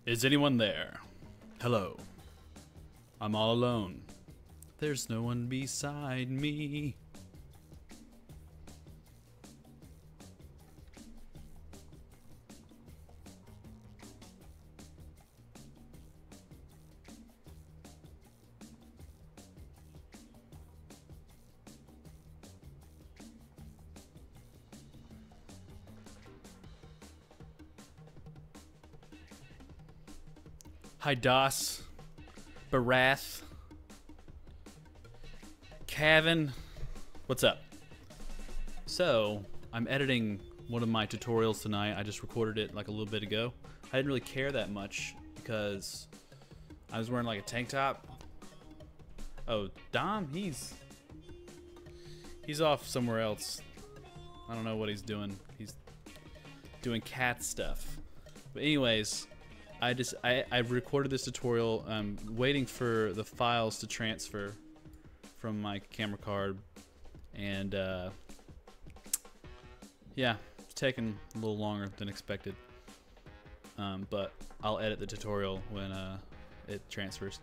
Is anyone there? Hello. I'm all alone. There's no one beside me. Hi, Doss. Barath. Kevin. What's up? So, I'm editing one of my tutorials tonight. I just recorded it like a little bit ago. I didn't really care that much because I was wearing like a tank top. Oh, Dom, he's off somewhere else. I don't know what he's doing. He's doing cat stuff. But anyways, I recorded this tutorial. I'm waiting for the files to transfer from my camera card, and yeah, it's taking a little longer than expected. But I'll edit the tutorial when it transfers,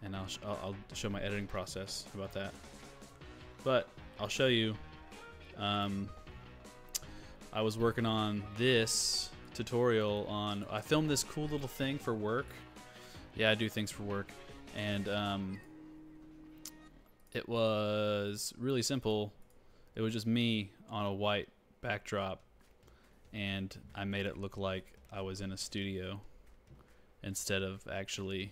and I'll show my editing process about that. But I'll show you. I was working on this tutorial on. I filmed this cool little thing for work. Yeah, I do things for work, and it was really simple. It was just me on a white backdrop, and I made it look like I was in a studio instead of actually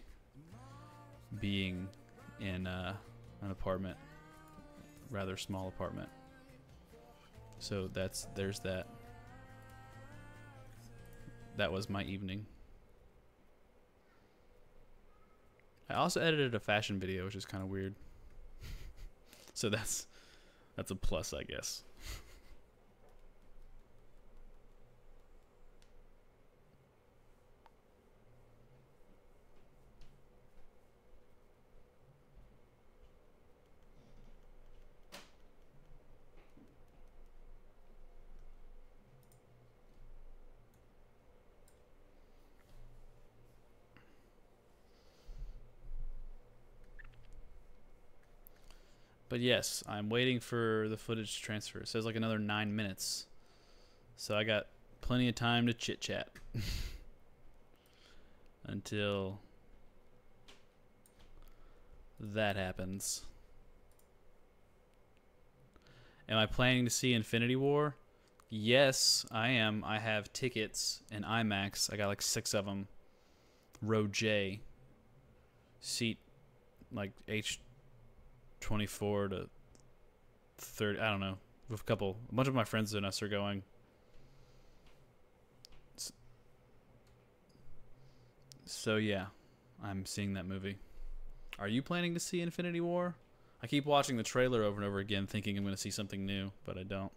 being in an apartment, rather small apartment. So there's that. That was my evening. I also edited a fashion video, which is kind of weird. So that's a plus, I guess. But yes, I'm waiting for the footage to transfer. It says like another 9 minutes. So I got plenty of time to chit chat until that happens. Am I planning to see Infinity War? Yes, I am. I have tickets in IMAX. I got like 6 of them. Row J. Seat like H24 to 30. I don't know. With a bunch of my friends and us are going. So yeah, I'm seeing that movie. Are you planning to see Infinity War? I keep watching the trailer over and over again thinking I'm going to see something new, but I don't.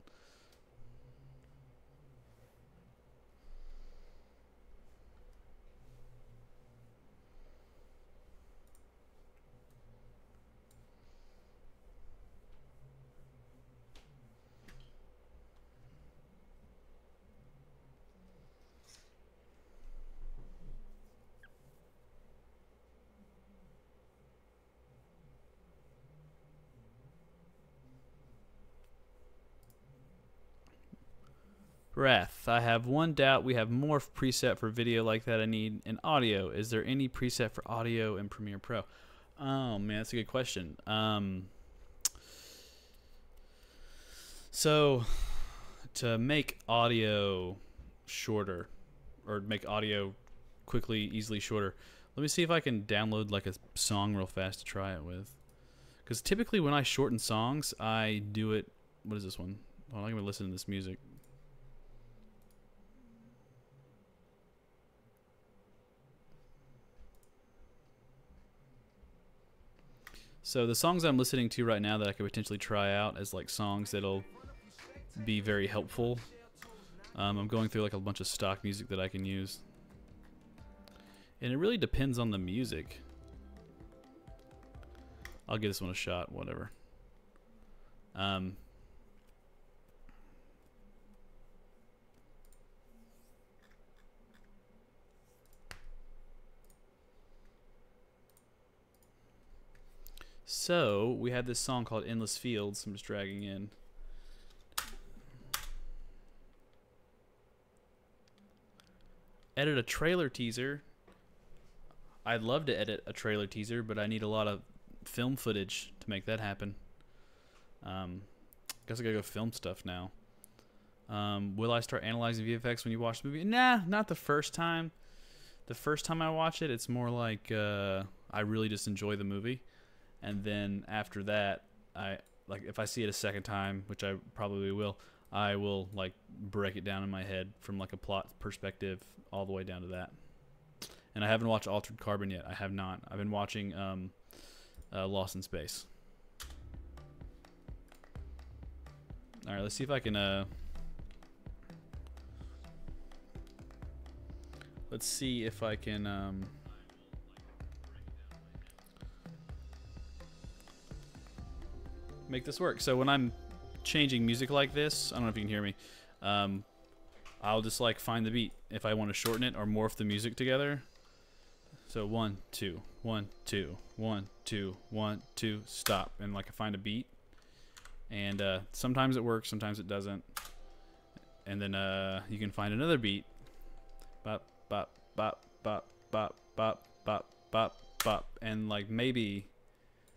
Wrath, I have one doubt. We have morph preset for video like that I need in audio. Is there any preset for audio in Premiere Pro? Oh man, that's a good question. So to make audio shorter, or make audio quickly, easily shorter, let me see if I can download like a song real fast to try it with. Because typically when I shorten songs, I do it. What is this one? Hold on, I'm gonna listen to this music. So the songs I'm listening to right now that I could potentially try out as like songs that'll be very helpful. I'm going through like a bunch of stock music that I can use. And it really depends on the music. I'll give this one a shot, whatever. So we had this song called Endless Fields. I'm just dragging in. Edit a trailer teaser. I'd love to edit a trailer teaser, but I need a lot of film footage to make that happen. Guess I gotta go film stuff now. Will I start analyzing VFX when you watch the movie? Nah, not the first time. The first time I watch it, it's more like I really just enjoy the movie, and then after that, if I see it a second time, which I probably will, I will like break it down in my head from like a plot perspective all the way down to that. And I haven't watched Altered Carbon yet. I have not. I've been watching Lost in Space. All right, let's see if I can. Let's see if I can. Make this work. So when I'm changing music like this, I don't know if you can hear me. I'll just like find the beat if I want to shorten it or morph the music together. So 1 2 1 2 1 2 1 2 stop, and like I find a beat, and sometimes it works, sometimes it doesn't, and then you can find another beat. Bop bop bop bop bop bop bop bop bop, and like maybe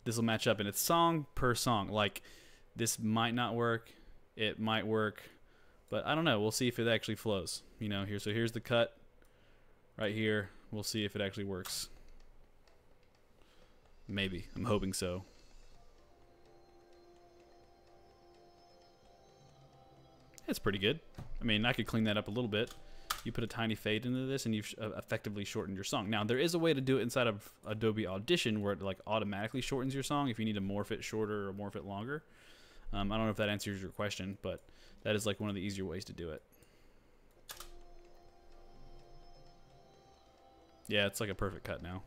this will match up, and it's song per song. Like this might not work, it might work, but I don't know. We'll see if it actually flows. You know, here. So here's the cut right here. We'll see if it actually works. Maybe. I'm hoping so. It's pretty good. I mean, I could clean that up a little bit. You put a tiny fade into this, and you've effectively shortened your song. Now, there is a way to do it inside of Adobe Audition where it like automatically shortens your song if you need to morph it shorter or morph it longer. I don't know if that answers your question, but that is like one of the easier ways to do it. Yeah, it's like a perfect cut now.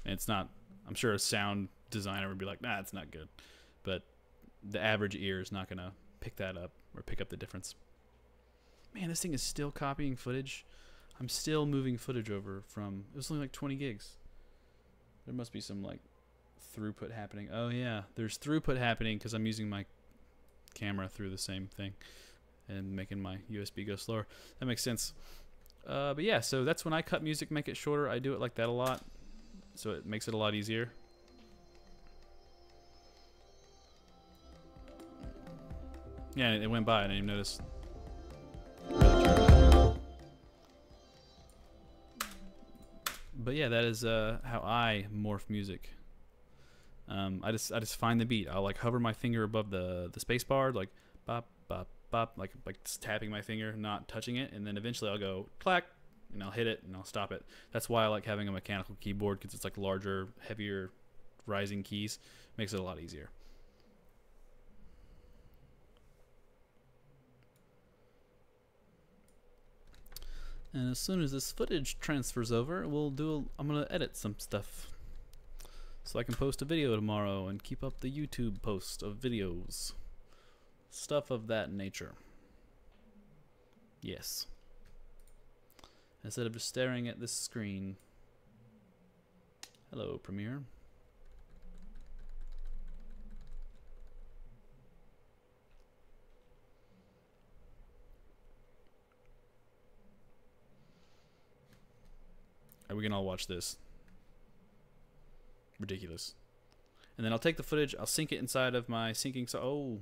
And it's not, I'm sure a sound designer would be like, nah, it's not good. But the average ear is not going to pick that up or pick up the difference. Man, this thing is still copying footage. I'm still moving footage over from, it was only like 20 gigs. There must be some like throughput happening. Oh yeah, there's throughput happening because I'm using my camera through the same thing and making my USB go slower. That makes sense. But yeah, so that's when I cut music, make it shorter. I do it like that a lot, so it makes it a lot easier. Yeah, it went by. I didn't even notice. But yeah, that is how I morph music. I just find the beat. I'll like hover my finger above the space bar, like bop bop bop, like just tapping my finger, not touching it, and then eventually I'll go clack, and I'll hit it and I'll stop it. That's why I like having a mechanical keyboard, because it's like larger, heavier, rising keys. Makes it a lot easier. And as soon as this footage transfers over, I'm gonna edit some stuff so I can post a video tomorrow and keep up the YouTube post of videos. Stuff of that nature. Yes. Instead of just staring at this screen. Hello, Premiere. We can all watch this. Ridiculous. And then I'll take the footage, I'll sync it inside of my syncing. So, oh.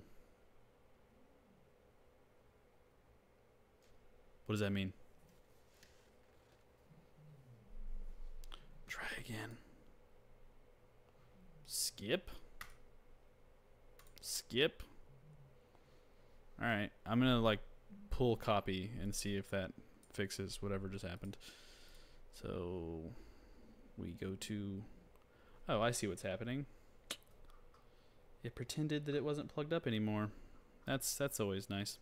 What does that mean? Try again. Skip. Skip. Alright, I'm gonna like pull copy and see if that fixes whatever just happened. So we go to, oh, I see what's happening. It pretended that it wasn't plugged up anymore. That's always nice.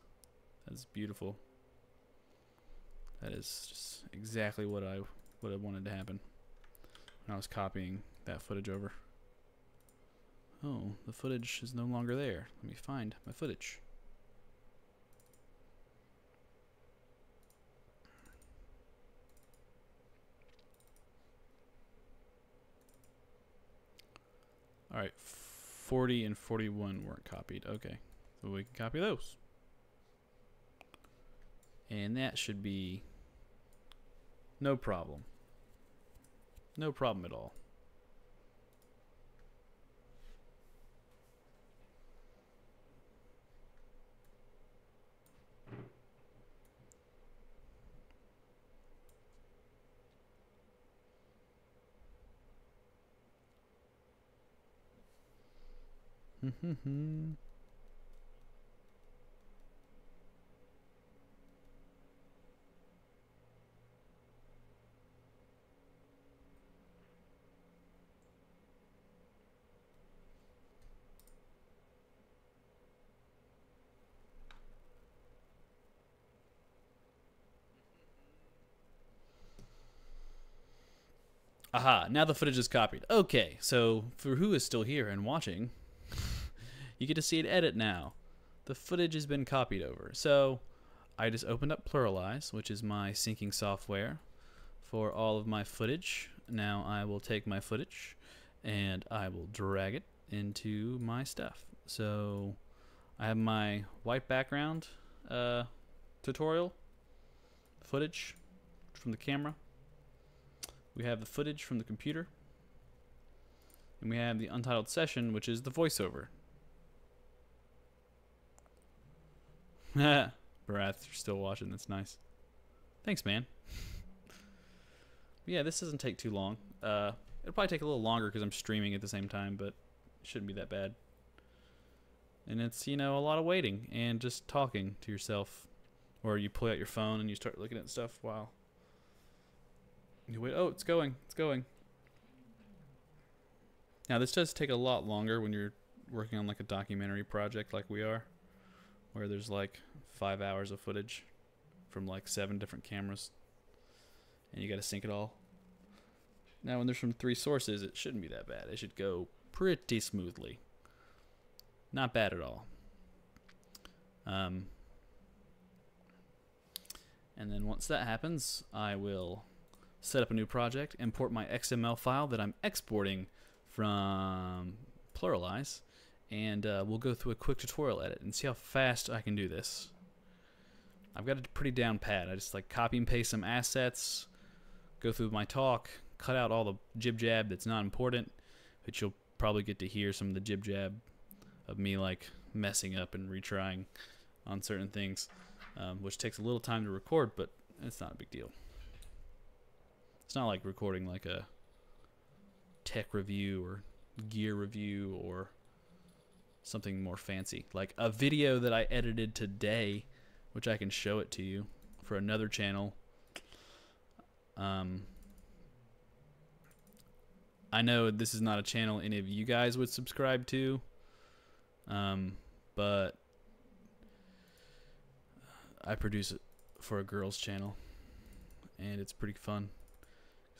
That's beautiful. That is just exactly what I wanted to happen when I was copying that footage over. Oh, the footage is no longer there. Let me find my footage. All right, 40 and 41 weren't copied. Okay, so we can copy those. And that should be no problem. No problem at all. Aha, now the footage is copied. Okay, so for who is still here and watching, you get to see it edit now. The footage has been copied over. So I just opened up Pluralize, which is my syncing software for all of my footage. Now I will take my footage and I will drag it into my stuff. So I have my white background tutorial footage from the camera. We have the footage from the computer. And we have the untitled session, which is the voiceover. Barath, you're still watching. That's nice. Thanks, man. Yeah, this doesn't take too long. It'll probably take a little longer because I'm streaming at the same time, but it shouldn't be that bad. And it's, you know, a lot of waiting and just talking to yourself. Or you pull out your phone and you start looking at stuff while you wait. Oh, it's going. It's going. Now, this does take a lot longer when you're working on like a documentary project like we are, where there's like 5 hours of footage from like 7 different cameras, and you got to sync it all. Now, when there's from 3 sources, it shouldn't be that bad. It should go pretty smoothly. Not bad at all. And then once that happens, I will set up a new project, import my XML file that I'm exporting from Pluralize, and we'll go through a quick tutorial edit and see how fast I can do this. I've got it pretty down pat. I just like copy and paste some assets, go through my talk, cut out all the jib-jab that's not important, but you'll probably get to hear some of the jib-jab of me like messing up and retrying on certain things, which takes a little time to record, but it's not a big deal. It's not like recording like a tech review or gear review or something more fancy. Like a video that I edited today, which I can show it to you for another channel. I know this is not a channel any of you guys would subscribe to, but I produce it for a girls channel, and it's pretty fun.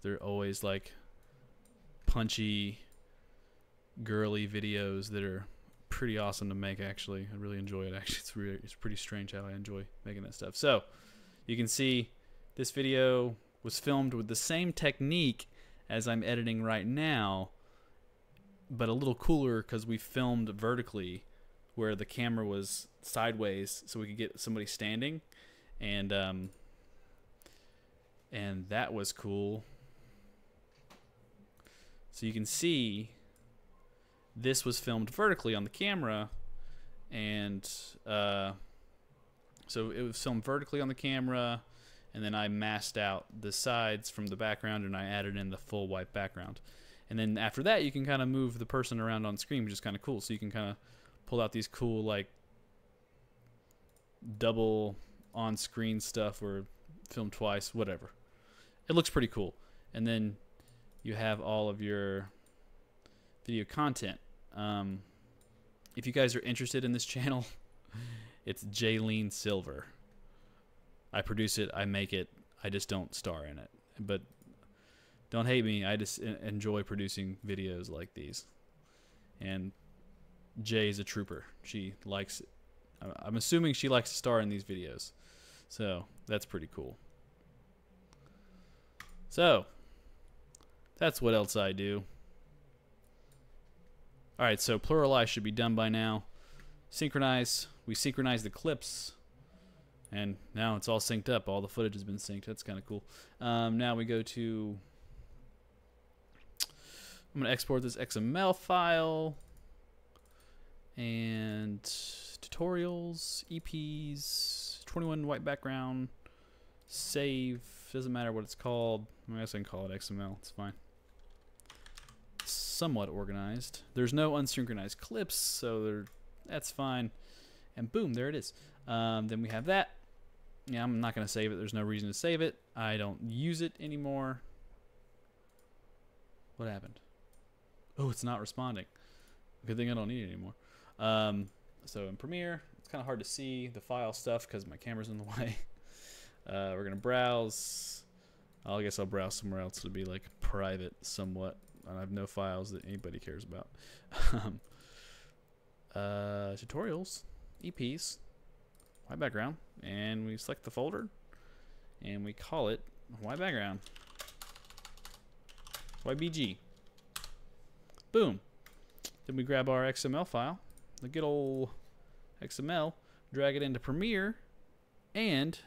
They're always like punchy, girly videos that are pretty awesome to make. Actually, I really enjoy it. Actually, it's pretty strange how I enjoy making that stuff. So you can see this video was filmed with the same technique as I'm editing right now, but a little cooler because we filmed vertically, where the camera was sideways, so we could get somebody standing, and that was cool. So you can see this was filmed vertically on the camera, and so it was filmed vertically on the camera, and then I masked out the sides from the background and I added in the full white background. And then after that, you can kind of move the person around on screen, which is kind of cool. So you can kind of pull out these cool like double on-screen stuff or film twice, whatever. It looks pretty cool. And then you have all of your video content. If you guys are interested in this channel, it's Jaylene Silver. I produce it, I make it, I just don't star in it. But don't hate me, I just enjoy producing videos like these. And Jay's a trooper. She likes it. I'm assuming she likes to star in these videos. So that's pretty cool. So that's what else I do. All right, so pluralize should be done by now. Synchronize. We synchronize the clips, and now it's all synced up. All the footage has been synced. That's kind of cool. Now we go to. I'm gonna export this XML file and tutorials, EPs, 21 white background, save. Doesn't matter what it's called. I guess I can call it XML. It's fine. Somewhat organized. There's no unsynchronized clips, so that's fine. And boom, there it is. Then we have that. Yeah, I'm not gonna save it. There's no reason to save it. I don't use it anymore. What happened? Oh, it's not responding. Good thing I don't need it anymore. So in Premiere, it's kind of hard to see the file stuff because my camera's in the way. We're gonna browse. I guess I'll browse somewhere else to be like private somewhat. I have no files that anybody cares about. Tutorials, EPs, white background, and we select the folder, and we call it white background, YBG. Boom. Then we grab our XML file, the good old XML, drag it into Premiere, and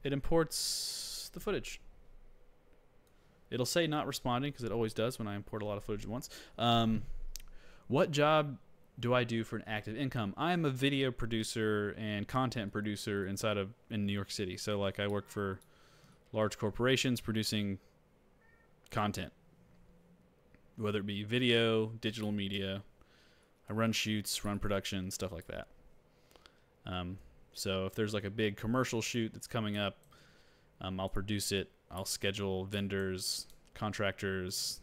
it imports the footage. It'll say not responding because it always does when I import a lot of footage at once. What job do I do for an active income? I'm a video producer and content producer in New York City. So like I work for large corporations producing content, whether it be video, digital media. I run shoots, run production, stuff like that. So if there's like a big commercial shoot that's coming up, I'll produce it. I'll schedule vendors, contractors,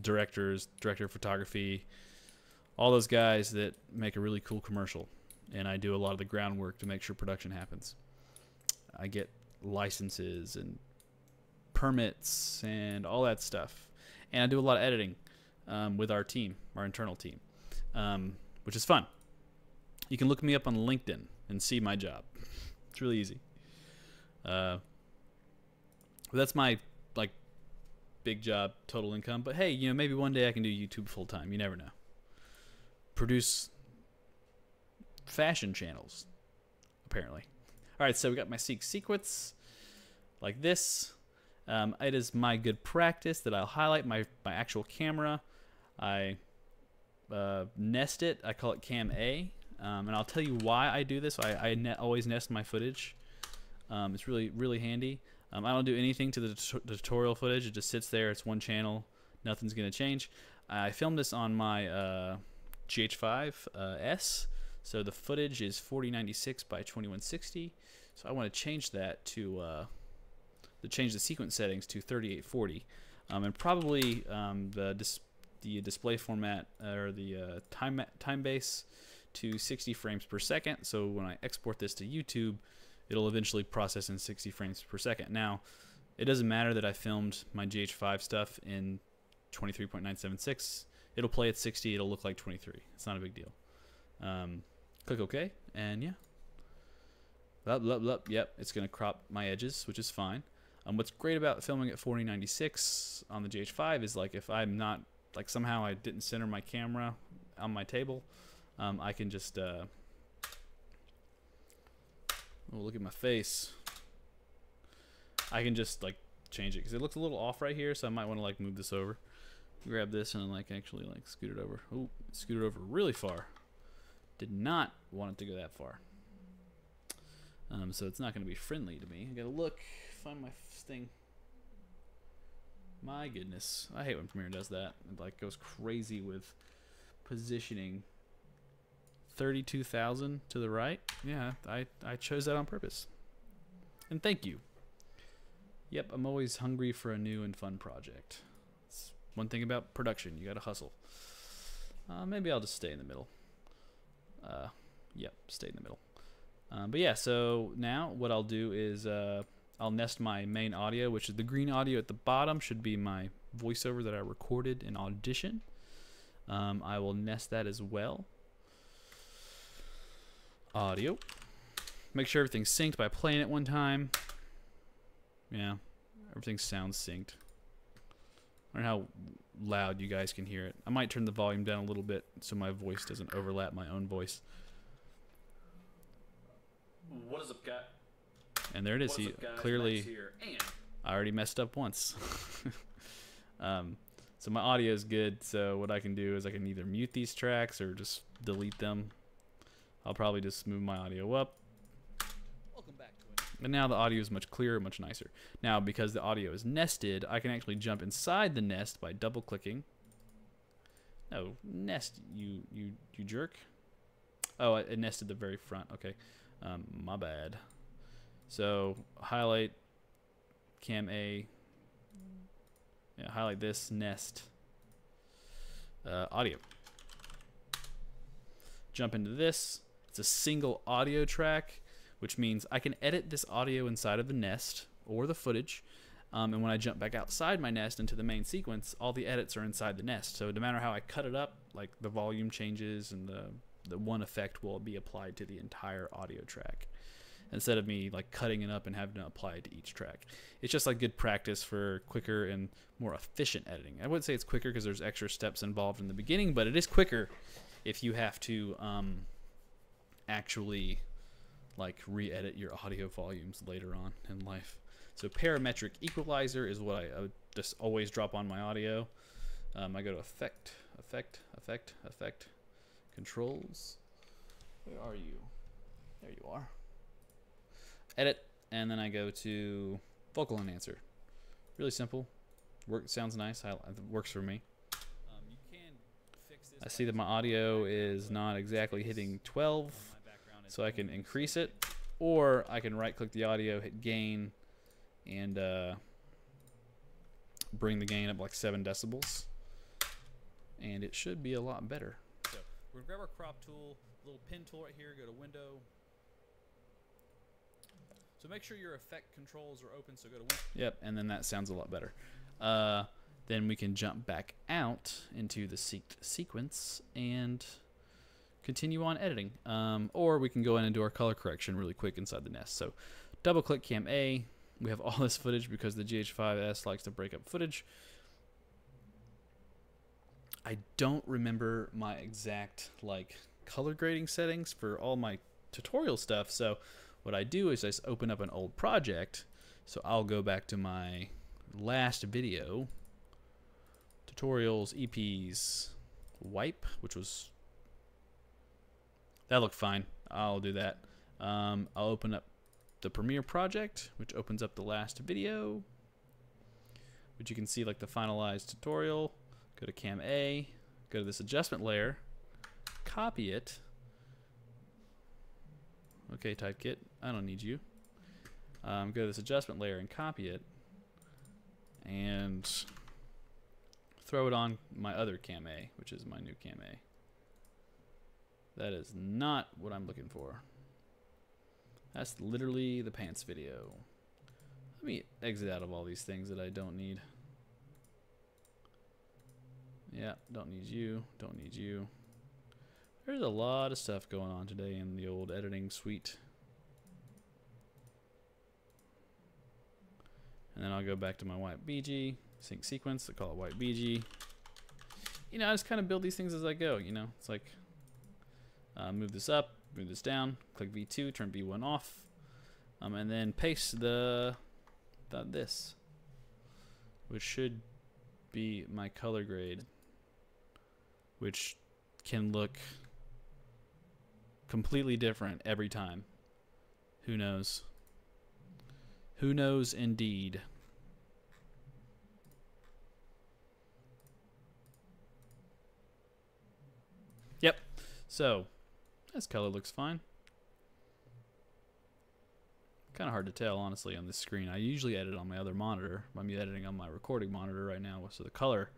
director of photography, all those guys that make a really cool commercial. And I do a lot of the groundwork to make sure production happens. I get licenses and permits and all that stuff. And I do a lot of editing with our team, our internal team, which is fun. You can look me up on LinkedIn and see my job. It's really easy. That's my like big job, total income. But hey, you know, maybe one day I can do YouTube full time. You never know. Produce fashion channels, apparently. All right, so we got my sequence like this. It is my good practice that I'll highlight my actual camera. I nest it. I call it Cam A, and I'll tell you why I do this. I always nest my footage. It's really handy. I don't do anything to the tutorial footage. It just sits there. It's one channel. Nothing's going to change. I filmed this on my GH5S. So the footage is 4096 by 2160. So I want to change that to change the sequence settings to 3840. And probably the display format or the time base to 60 frames per second. So when I export this to YouTube, it'll eventually process in 60 frames per second. Now, it doesn't matter that I filmed my GH5 stuff in 23.976. It'll play at 60. It'll look like 23. It's not a big deal. Click OK, and yeah. Yep, it's going to crop my edges, which is fine. What's great about filming at 4096 on the GH5 is like if I'm not, like somehow I didn't center my camera on my table, I can just... oh, look at my face. I can just like change it because it looks a little off right here, so I might want to like move this over. Grab this and like actually like scoot it over. Oh, scoot it over really far. Did not want it to go that far. So it's not going to be friendly to me. I gotta look, find my thing. My goodness, I hate when Premiere does that. It like goes crazy with positioning. 32,000 to the right. Yeah, I chose that on purpose. And thank you. Yep, I'm always hungry for a new and fun project. It's one thing about production, you gotta hustle. Maybe I'll just stay in the middle. Yep, stay in the middle. But yeah, so now what I'll do is I'll nest my main audio, which is the green audio at the bottom, should be my voiceover that I recorded in Audition. I will nest that as well. Audio. Make sure everything's synced by playing it one time. Yeah, everything sounds synced. I don't know how loud you guys can hear it. I might turn the volume down a little bit so my voice doesn't overlap my own voice. What is up, guy? And there it is. What's up, guys? Clearly, Max here. And I already messed up once. So my audio is good. So what I can do is I can either mute these tracks or just delete them. I'll probably just move my audio up. welcome back to it. And now the audio is much clearer, much nicer. Now, because the audio is nested, I can actually jump inside the nest by double-clicking. No, nest, you jerk. Oh, it nested the very front. Okay, my bad. So highlight Cam A. Yeah, highlight this nest. Audio. Jump into this. It's a single audio track, which means I can edit this audio inside of the nest or the footage. And when I jump back outside my nest into the main sequence, all the edits are inside the nest. So no matter how I cut it up, like the volume changes and the one effect will be applied to the entire audio track, instead of me like cutting it up and having to apply it to each track. It's just like good practice for quicker and more efficient editing. I wouldn't say it's quicker because there's extra steps involved in the beginning, but it is quicker if you have to actually like re-edit your audio volumes later on in life. So Parametric Equaliser is what I would just always drop on my audio. I go to Effect, Controls. Where are you? There you are. Edit, and then I go to Vocal Enhancer. Really simple. Sounds nice. It works for me. You can fix this. I see that my audio is not exactly hitting 12, so I can increase it, or I can right-click the audio, hit Gain, and bring the gain up like 7 decibels, and it should be a lot better. So we're gonna grab our crop tool, little pen tool right here. Go to Window. So make sure your effect controls are open. So go to Window. Yep, and then that sounds a lot better. Then we can jump back out into the sequence and continue on editing. Or we can go in and do our color correction really quick inside the nest. So double click Cam A. We have all this footage because the GH5S likes to break up footage. I don't remember my exact like color grading settings for all my tutorial stuff. So what I do is I just open up an old project. So I'll go back to my last video, tutorials, EPs, wipe, which was, that looked fine. I'll do that. I'll open up the Premiere project, which opens up the last video, which you can see like the finalized tutorial. Go to Cam A, go to this adjustment layer, copy it. Okay, Typekit, I don't need you. Go to this adjustment layer and copy it, and throw it on my other Cam A, which is my new Cam A. That is not what I'm looking for. That's literally the pants video. Let me exit out of all these things that I don't need. Yeah, don't need you, don't need you. There's a lot of stuff going on today in the old editing suite. And then I'll go back to my white BG, sync sequence, I call it white BG. You know, I just kind of build these things as I go, you know. It's like, move this up, move this down, click V2, turn V1 off, and then paste this, which should be my color grade, which can look completely different every time. Who knows? Who knows indeed? Yep. So, this color looks fine. Kind of hard to tell, honestly, on this screen. I usually edit on my other monitor. I'm editing on my recording monitor right now, so the color,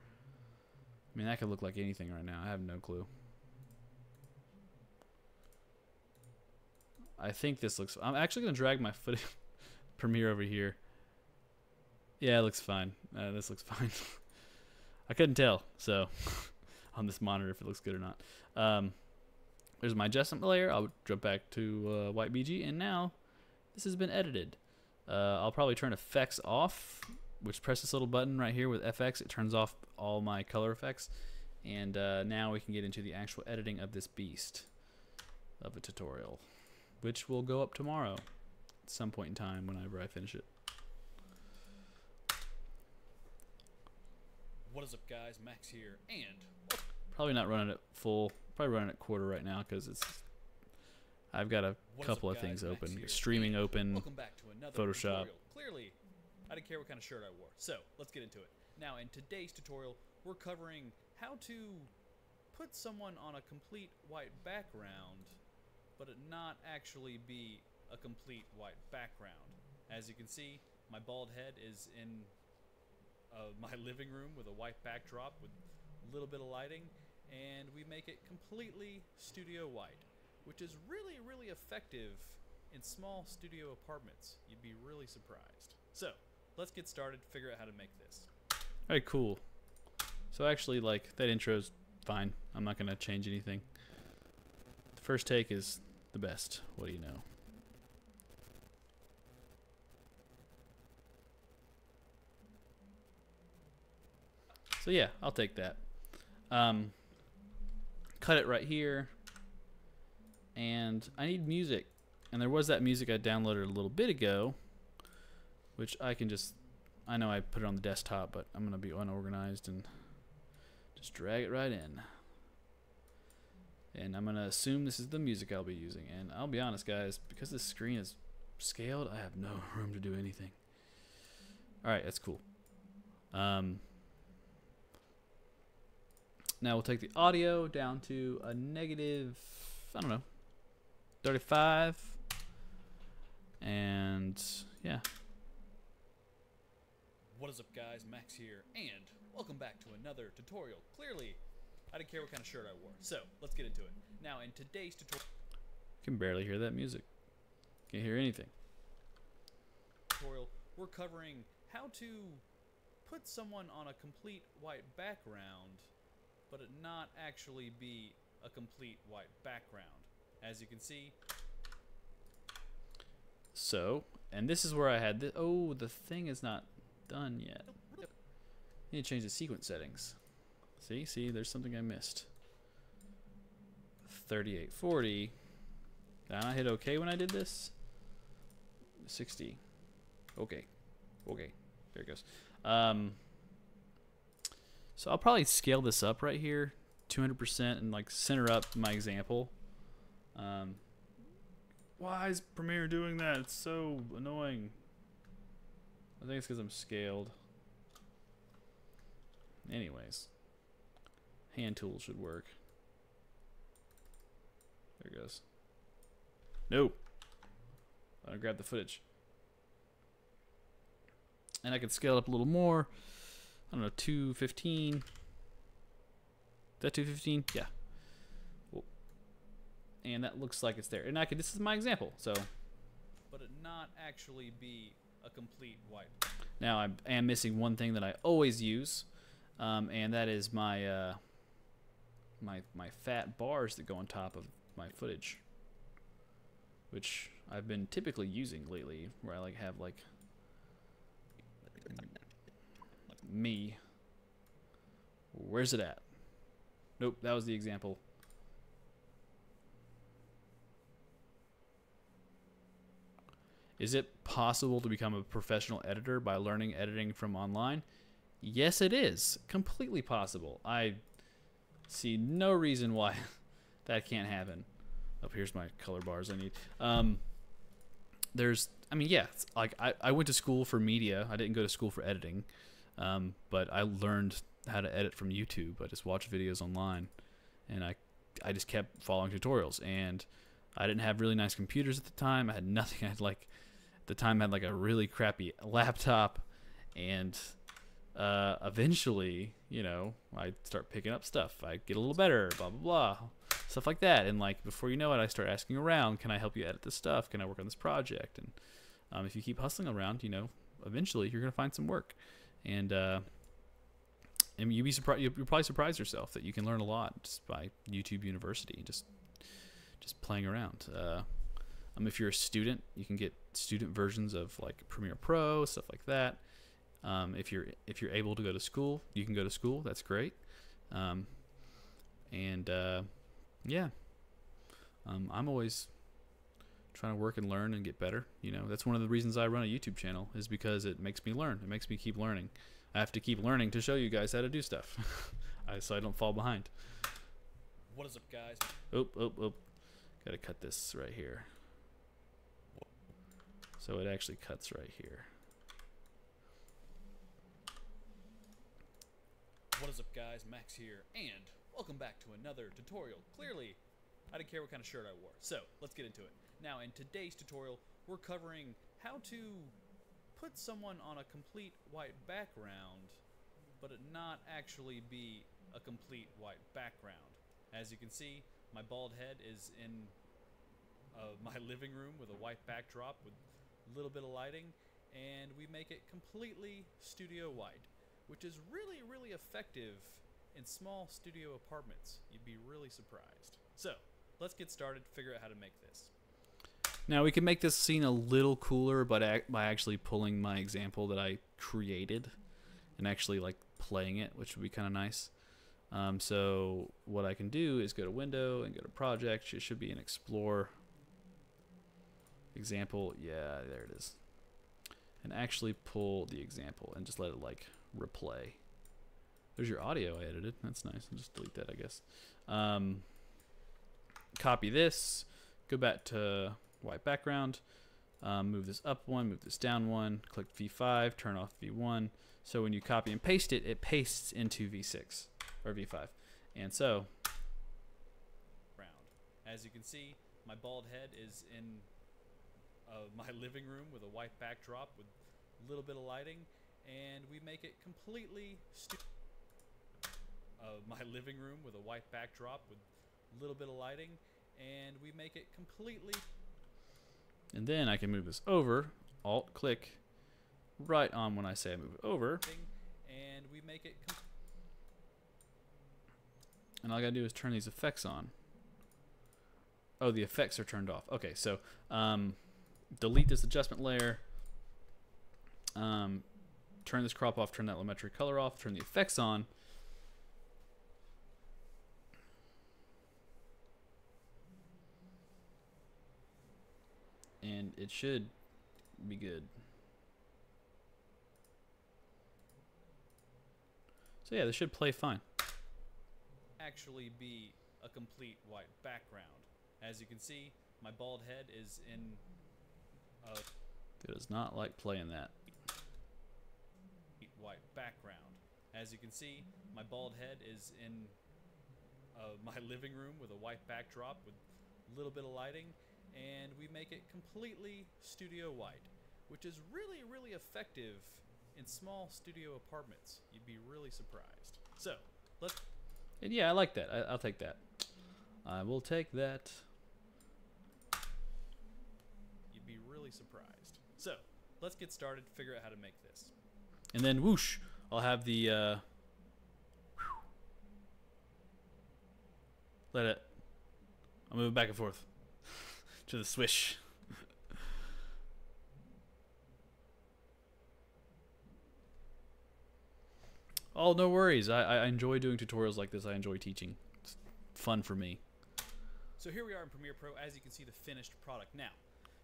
I mean, that could look like anything right now. I have no clue. I think this looks, I'm actually going to drag my footage Premiere over here. Yeah, it looks fine. This looks fine. I couldn't tell, so on this monitor if it looks good or not. There's my adjustment layer. I'll jump back to white BG, and now this has been edited. I'll probably turn effects off which press this little button right here with FX. It turns off all my color effects. And now we can get into the actual editing of this beast of a tutorial, which will go up tomorrow at some point in time whenever I finish it. What is up, guys? Max here, and Probably not running it full. Probably running it quarter right now because I've got a couple of things open. Streaming open, welcome back to another Photoshop. tutorial. Clearly, I didn't care what kind of shirt I wore. So let's get into it. Now, in today's tutorial, we're covering how to put someone on a complete white background, but it not actually be a complete white background. As you can see, my bald head is in my living room with a white backdrop with a little bit of lighting, and we make it completely studio white, which is really, really effective in small studio apartments. You'd be really surprised. So let's get started, figure out how to make this. All right, cool. So actually, like, that intro's fine. I'm not gonna change anything. The first take is the best. What do you know? So yeah, I'll take that. Cut it right here. And I need music. And there was that music I downloaded a little bit ago, which I can just, I know I put it on the desktop, but I'm going to be unorganized and just drag it right in. And I'm going to assume this is the music I'll be using. And I'll be honest, guys, because this screen is scaled, I have no room to do anything. Alright, that's cool. Now we'll take the audio down to a negative, I don't know, 35. And yeah. What is up, guys? Max here, and welcome back to another tutorial. Clearly, I didn't care what kind of shirt I wore. So let's get into it. Now, in today's Can barely hear that music. Can't hear anything. tutorial, we're covering how to put someone on a complete white background, but it not actually be a complete white background. As you can see. So, and this is where I had this. Oh, the thing is not done yet. I need to change the sequence settings. See, there's something I missed. 3840. Did I not hit OK when I did this? 60. Okay. There it goes. So I'll probably scale this up right here, 200%, and like center up my example. Why is Premiere doing that? It's so annoying. I think it's because I'm scaled. Anyways, hand tool should work. There it goes. No. I grab the footage. And I can scale it up a little more. I don't know, 215. Is that 215? Yeah. Cool. And that looks like it's there. And I can, this is my example, so. But it not actually be a complete white. Now I am missing one thing that I always use, and that is my my fat bars that go on top of my footage, which I've been typically using lately, where I like have like me. Where's it at? Nope, that was the example. Is it possible to become a professional editor by learning editing from online? Yes, it is. Completely possible. I see no reason why that can't happen. Oh, here's my color bars I need. I mean, yeah, like I went to school for media. I didn't go to school for editing, but I learned how to edit from YouTube. I just watched videos online, and I just kept following tutorials. And I didn't have really nice computers at the time. I had nothing. I had like, at the time, I had like a really crappy laptop, and eventually, you know, I start picking up stuff. I get a little better, blah blah blah, stuff like that. And like before you know it, I start asking around, can I help you edit this stuff? Can I work on this project? And if you keep hustling around, you know, eventually you're gonna find some work. And you'd be surprised. You'll probably surprise yourself that you can learn a lot just by YouTube University, just playing around. If you're a student, you can get student versions of like Premiere Pro, stuff like that. If you're able to go to school, you can go to school. That's great. Yeah, I'm always trying to work and learn and get better. You know, that's one of the reasons I run a YouTube channel, is because it makes me learn. It makes me keep learning. I have to keep learning to show you guys how to do stuff, so I don't fall behind. What is up, guys? Oh. Got to cut this right here. So it actually cuts right here. What is up, guys? Max here, and welcome back to another tutorial. Clearly, I didn't care what kind of shirt I wore, so let's get into it. Now, in today's tutorial, we're covering how to put someone on a complete white background, but it not actually be a complete white background. As you can see, my bald head is in my living room with a white backdrop with a little bit of lighting, and we make it completely studio white, which is really, really effective in small studio apartments. You'd be really surprised. So, let's get started, figure out how to make this. Now we can make this scene a little cooler, but by actually pulling my example that I created and actually like playing it, which would be kind of nice. So what I can do is go to Window and go to Project. It should be an Explore example. Yeah, there it is. And actually pull the example and just let it like replay. There's your audio I edited. That's nice. I'll just delete that, I guess. Copy this. Go back to white background. Move this up one. Move this down one. Click V5. Turn off V1. So when you copy and paste it, it pastes into V6 or V5. And so, as you can see, my bald head is in my living room with a white backdrop with a little bit of lighting, and we make it completely my living room with a white backdrop with a little bit of lighting, and we make it completely. And then I can move this over, Alt click right on when I say I move it over, and we make it. And all I gotta do is turn these effects on. Oh, the effects are turned off. Okay, so delete this adjustment layer. Turn this crop off, turn that Lumetri Color off, turn the effects on. And it should be good. So yeah, this should play fine. Actually be a complete white background. As you can see, my bald head is in it does not like playing that. White background. As you can see, my bald head is in my living room with a white backdrop with a little bit of lighting, and we make it completely studio white, which is really, really effective in small studio apartments. You'd be really surprised. So, let's. And yeah, I like that. I'll take that. I will take that. You'd be really surprised. So, let's get started, figure out how to make this. And then whoosh, I'll have the let it. I'll move it back and forth to the swish. Oh, no worries. I enjoy doing tutorials like this. I enjoy teaching. It's fun for me. So here we are in Premiere Pro. As you can see, the finished product. Now,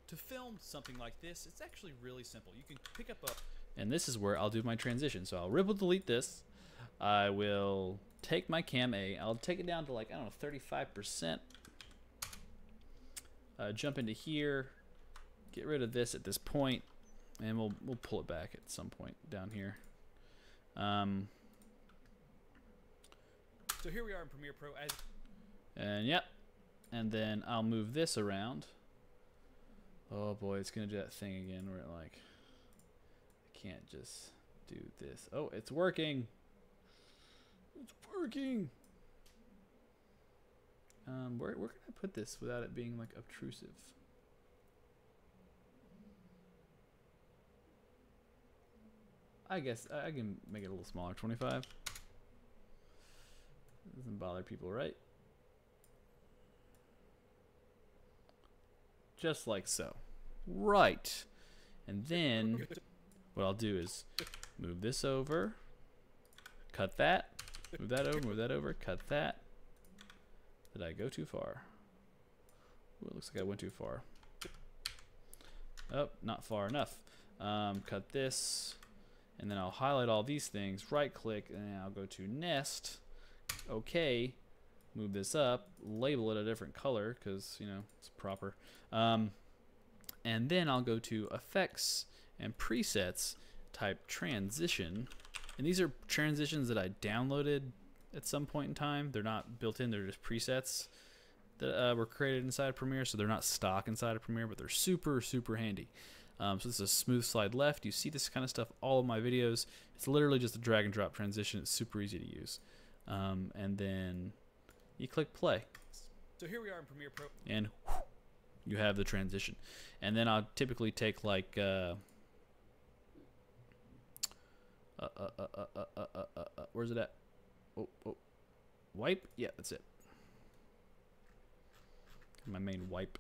to film something like this, it's actually really simple. You can pick up a... And this is where I'll do my transition. So I'll ripple delete this. I will take my Cam A. I'll take it down to like, I don't know, 35%. Jump into here. Get rid of this at this point. And we'll pull it back at some point down here. So here we are in Premiere Pro. And yep. And then I'll move this around. Oh boy, it's gonna do that thing again where it like I can't just do this. Oh, it's working. It's working. Where can I put this without it being like obtrusive? I guess I can make it a little smaller, 25. Doesn't bother people, right? Just like so. Right. And then what I'll do is Move this over. Cut that. Move that over. Move that over. Cut that. Did I go too far? Ooh, it looks like I went too far. Oh, not far enough. Cut this. And then I'll highlight all these things. Right click. And I'll go to nest. Okay. Move this up. Label it a different color because, you know, it's proper. And then I'll go to effects and presets. Type transition. And these are transitions that I downloaded at some point in time. They're not built in, they're just presets that were created inside Premiere, so they're not stock inside of Premiere, but they're super, super handy. So this is a smooth slide left. You see this kind of stuff all of my videos. It's literally just a drag and drop transition. It's super easy to use. And then you click play. So here we are in Premiere Pro. And you have the transition. And then I'll typically take like... where's it at? Oh, wipe? Yeah, that's it. My main wipe.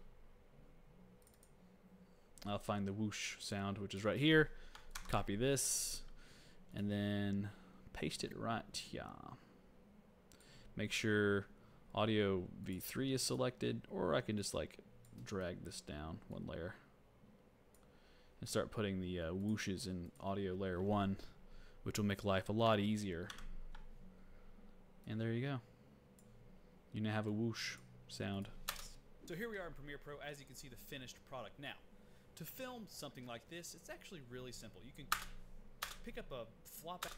I'll find the whoosh sound, which is right here. Copy this, and then paste it right here. Make sure audio V3 is selected, or I can just like drag this down one layer and start putting the whooshes in audio layer 1, which will make life a lot easier. And there you go. You now have a whoosh sound. So here we are in Premiere Pro. As you can see, the finished product. Now, to film something like this, it's actually really simple. You can pick up a flop out.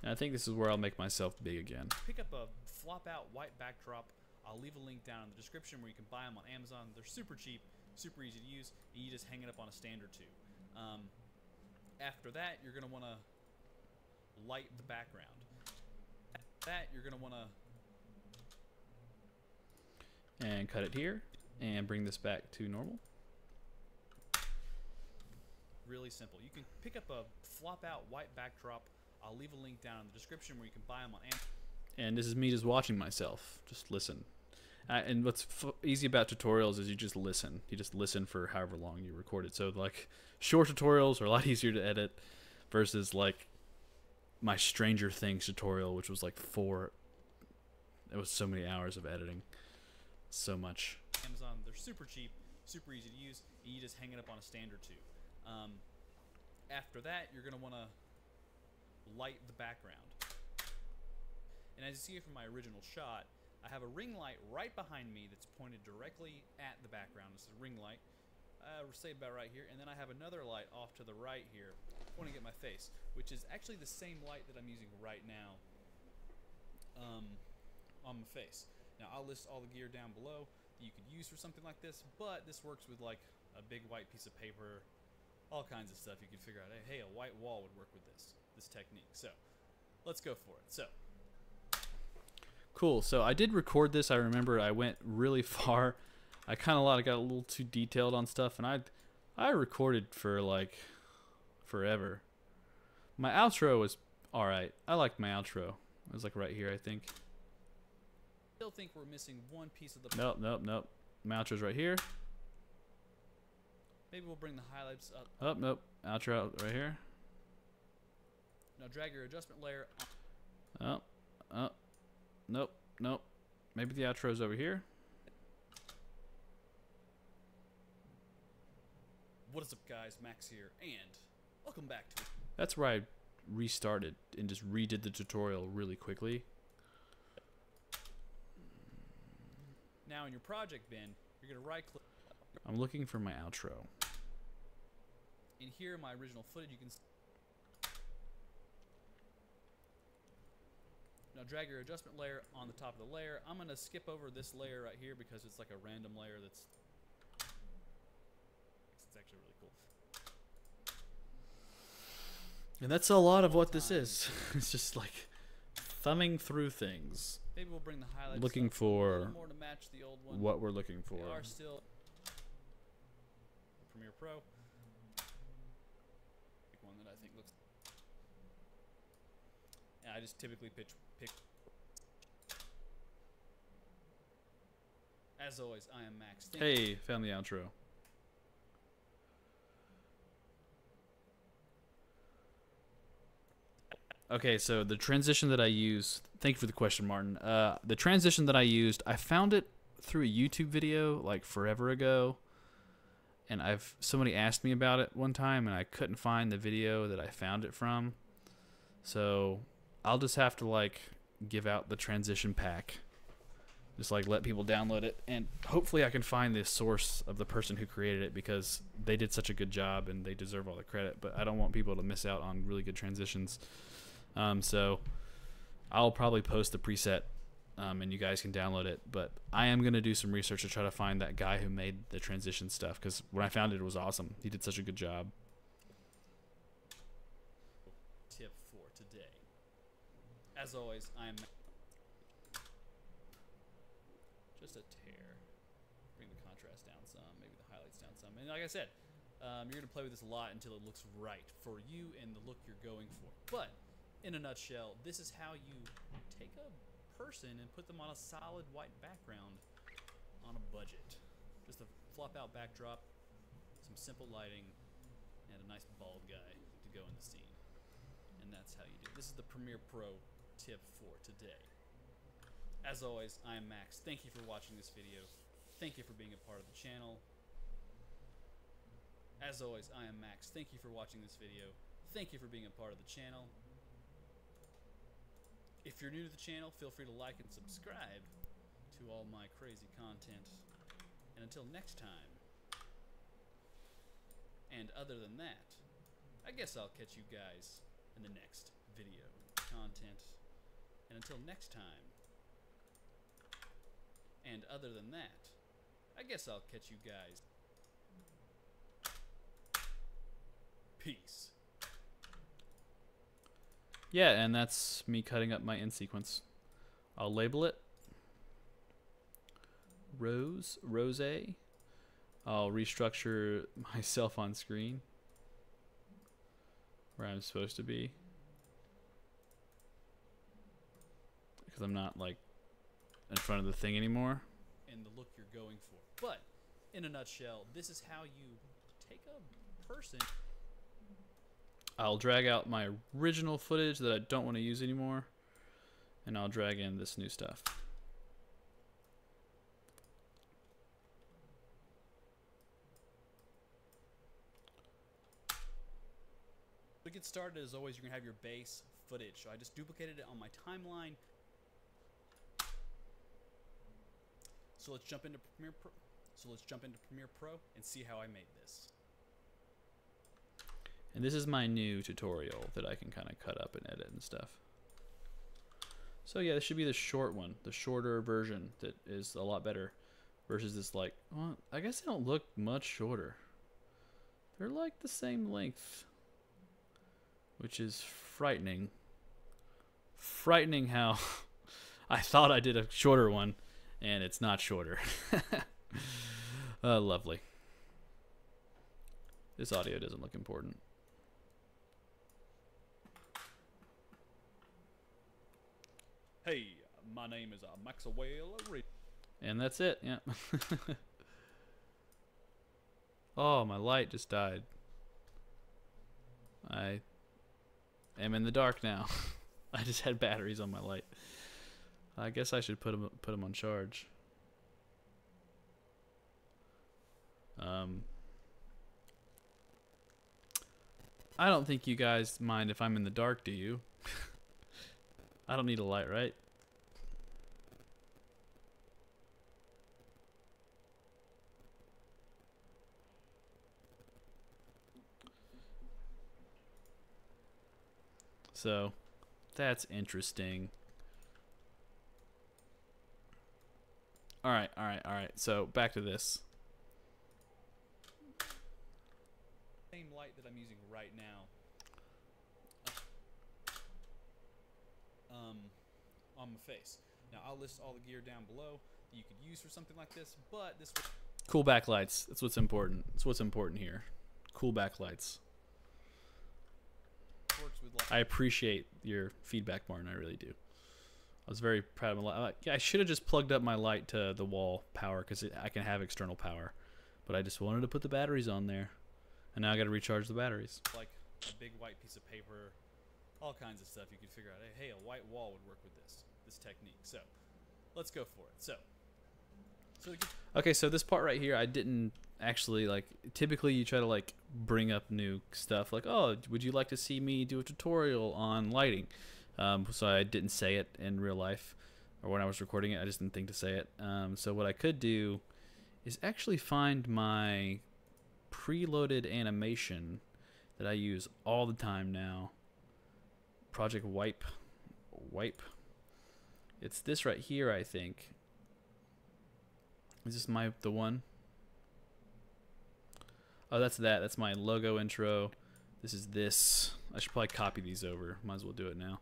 And I think this is where I'll make myself big again. Pick up a flop out white backdrop. I'll leave a link down in the description where you can buy them on Amazon. They're super cheap, super easy to use, and you just hang it up on a stand or two. After that, you're going to want to light the background. After that, you're going to want to... And cut it here, and bring this back to normal. Really simple. You can pick up a flop out white backdrop. I'll leave a link down in the description where you can buy them on Amazon. And this is me just watching myself. Just listen. And what's easy about tutorials is you just listen. You just listen for however long you record it. So like short tutorials are a lot easier to edit versus like my Stranger Things tutorial, which was like it was so many hours of editing. So much. Amazon, they're super cheap, super easy to use, and you just hang it up on a stand or two. After that, you're going to want to light the background. And as you see from my original shot, I have a ring light right behind me that's pointed directly at the background. This is a ring light, say about right here, and then I have another light off to the right here, pointing at my face, which is actually the same light that I'm using right now on my face. Now I'll list all the gear down below that you could use for something like this, but this works with like a big white piece of paper, all kinds of stuff. You can figure out, hey, a white wall would work with this technique. So let's go for it. So. Cool. So I did record this. I remember I went really far. I kind of got a little too detailed on stuff, and I recorded for like forever. My outro was all right. I liked my outro. It was like right here, I think. Still think we're missing one piece of the. Nope. My outro's right here. Maybe we'll bring the highlights up. Oh, nope. Outro right here. Now drag your adjustment layer. Nope. Maybe the outro's over here. What is up, guys? Max here, and welcome back to. That's where I restarted and just redid the tutorial really quickly. Now in your project bin, you're gonna right click. I'm looking for my outro. In here, in my original footage, you can. Now drag your adjustment layer on the top of the layer. I'm going to skip over this layer right here because it's like a random layer that's actually really cool. And that's a lot of what this is. It's just like thumbing through things. Maybe we'll bring the highlights looking for a little more to match the old one. What we're looking for. We are still Premiere Pro. Pick one that I think looks. And I just typically pick. As always, I am Max. Hey, found the outro. Okay, so the transition that I use, thank you for the question, Martin. The transition that I used, I found it through a YouTube video like forever ago, and somebody asked me about it one time, and I couldn't find the video that I found it from. So I'll just have to like give out the transition pack, just like let people download it, and hopefully I can find the source of the person who created it, because they did such a good job and they deserve all the credit. But I don't want people to miss out on really good transitions. So I'll probably post the preset, and you guys can download it. But I am going to do some research to try to find that guy who made the transition stuff, because when I found it, it was awesome. He did such a good job. Tip for today. As always, I'm just a tear. Bring the contrast down some, maybe the highlights down some. And like I said, you're going to play with this a lot until it looks right for you and the look you're going for. But in a nutshell, this is how you take a person and put them on a solid white background on a budget. Just a flop out backdrop, some simple lighting, and a nice bald guy to go in the scene. And that's how you do it. This is the Premiere Pro tip for today. As always, I am Max. Thank you for watching this video. Thank you for being a part of the channel. As always, I am Max. Thank you for watching this video. Thank you for being a part of the channel. If you're new to the channel, feel free to like and subscribe to all my crazy content. And until next time, and other than that, I guess I'll catch you guys in the next video content. And until next time, and other than that, I guess I'll catch you guys. Peace. Yeah, and that's me cutting up my end sequence. I'll label it Rose. I'll restructure myself on screen where I'm supposed to be, because I'm not like in front of the thing anymore. And the look you're going for. But in a nutshell, this is how you take a person. I'll drag out my original footage that I don't want to use anymore, and I'll drag in this new stuff. To get started, as always, you're going to have your base footage. So I just duplicated it on my timeline. So let's jump into Premiere Pro and see how I made this. And this is my new tutorial that I can kind of cut up and edit and stuff. So yeah, this should be the short one, the shorter version that is a lot better versus this like, well, I guess they don't look much shorter. They're like the same length, which is frightening. Frightening how I thought I did a shorter one and it's not shorter. Lovely. This audio doesn't look important. Hey, my name is Maxwell. And that's it, yeah. Oh, my light just died. I am in the dark now. I just had batteries on my light. I guess I should put them on charge. I don't think you guys mind if I'm in the dark, do you? I don't need a light, right? So, that's interesting. Alright. So, back to this. Same light that I'm using right now. On my face. Now I'll list all the gear down below that you could use for something like this, but this Cool backlights. That's what's important. That's what's important here. Cool backlights. works with I appreciate your feedback, Martin. I really do. I was very proud of my light. Yeah, I should have just plugged up my light to the wall power because I can have external power, but I just wanted to put the batteries on there, and now I got to recharge the batteries. like a big white piece of paper all kinds of stuff you could figure out. Hey, a white wall would work with this technique. So let's go for it. Okay, so this part right here, I didn't actually like. Typically, you try to like bring up new stuff, like, oh, would you like to see me do a tutorial on lighting? So I didn't say it in real life, or when I was recording it, I just didn't think to say it. So what I could do is actually find my preloaded animation that I use all the time now. Project Wipe. It's this right here, I think. Is this the one? Oh, that's that. That's my logo intro. This is this. I should probably copy these over. Might as well do it now.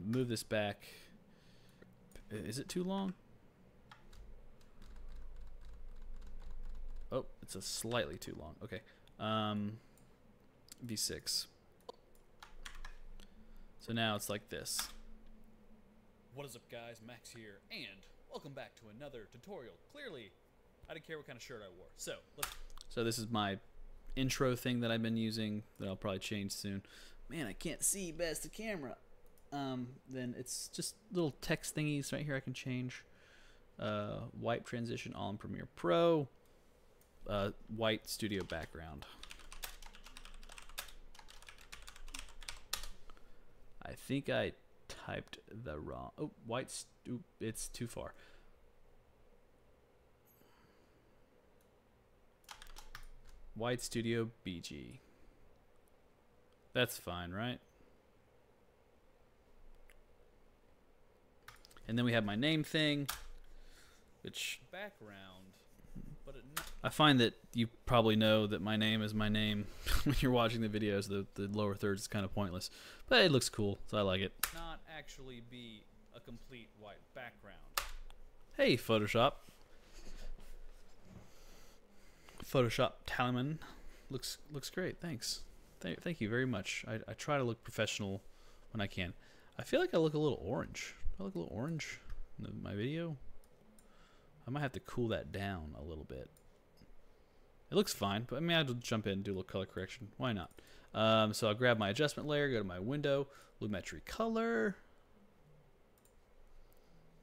Move this back. Is it too long? Oh, it's a slightly too long. Okay. V6. So now it's like this. What is up, guys? Max here, and welcome back to another tutorial. Clearly, I didn't care what kind of shirt I wore. So this is my intro thing that I've been using that I'll probably change soon. Man, I can't see best the camera. Then it's just little text thingies right here I can change. Wipe transition all in Premiere Pro. White studio background. I think I typed the wrong. Oh, it's too far. White Studio BG. That's fine, right? And then we have my name thing, which background, but I find that you probably know that my name is my name when you're watching the videos. The lower thirds is kind of pointless, but it looks cool, so I like it. Not actually be a complete white background. Hey, Photoshop. Photoshop Talman looks great. Thanks. Thank you very much. I try to look professional when I can. I feel like I look a little orange. I look a little orange in my video. I might have to cool that down a little bit. It looks fine, but I mean, I'll jump in and do a little color correction. Why not? So I'll grab my adjustment layer, go to my window, Lumetri Color,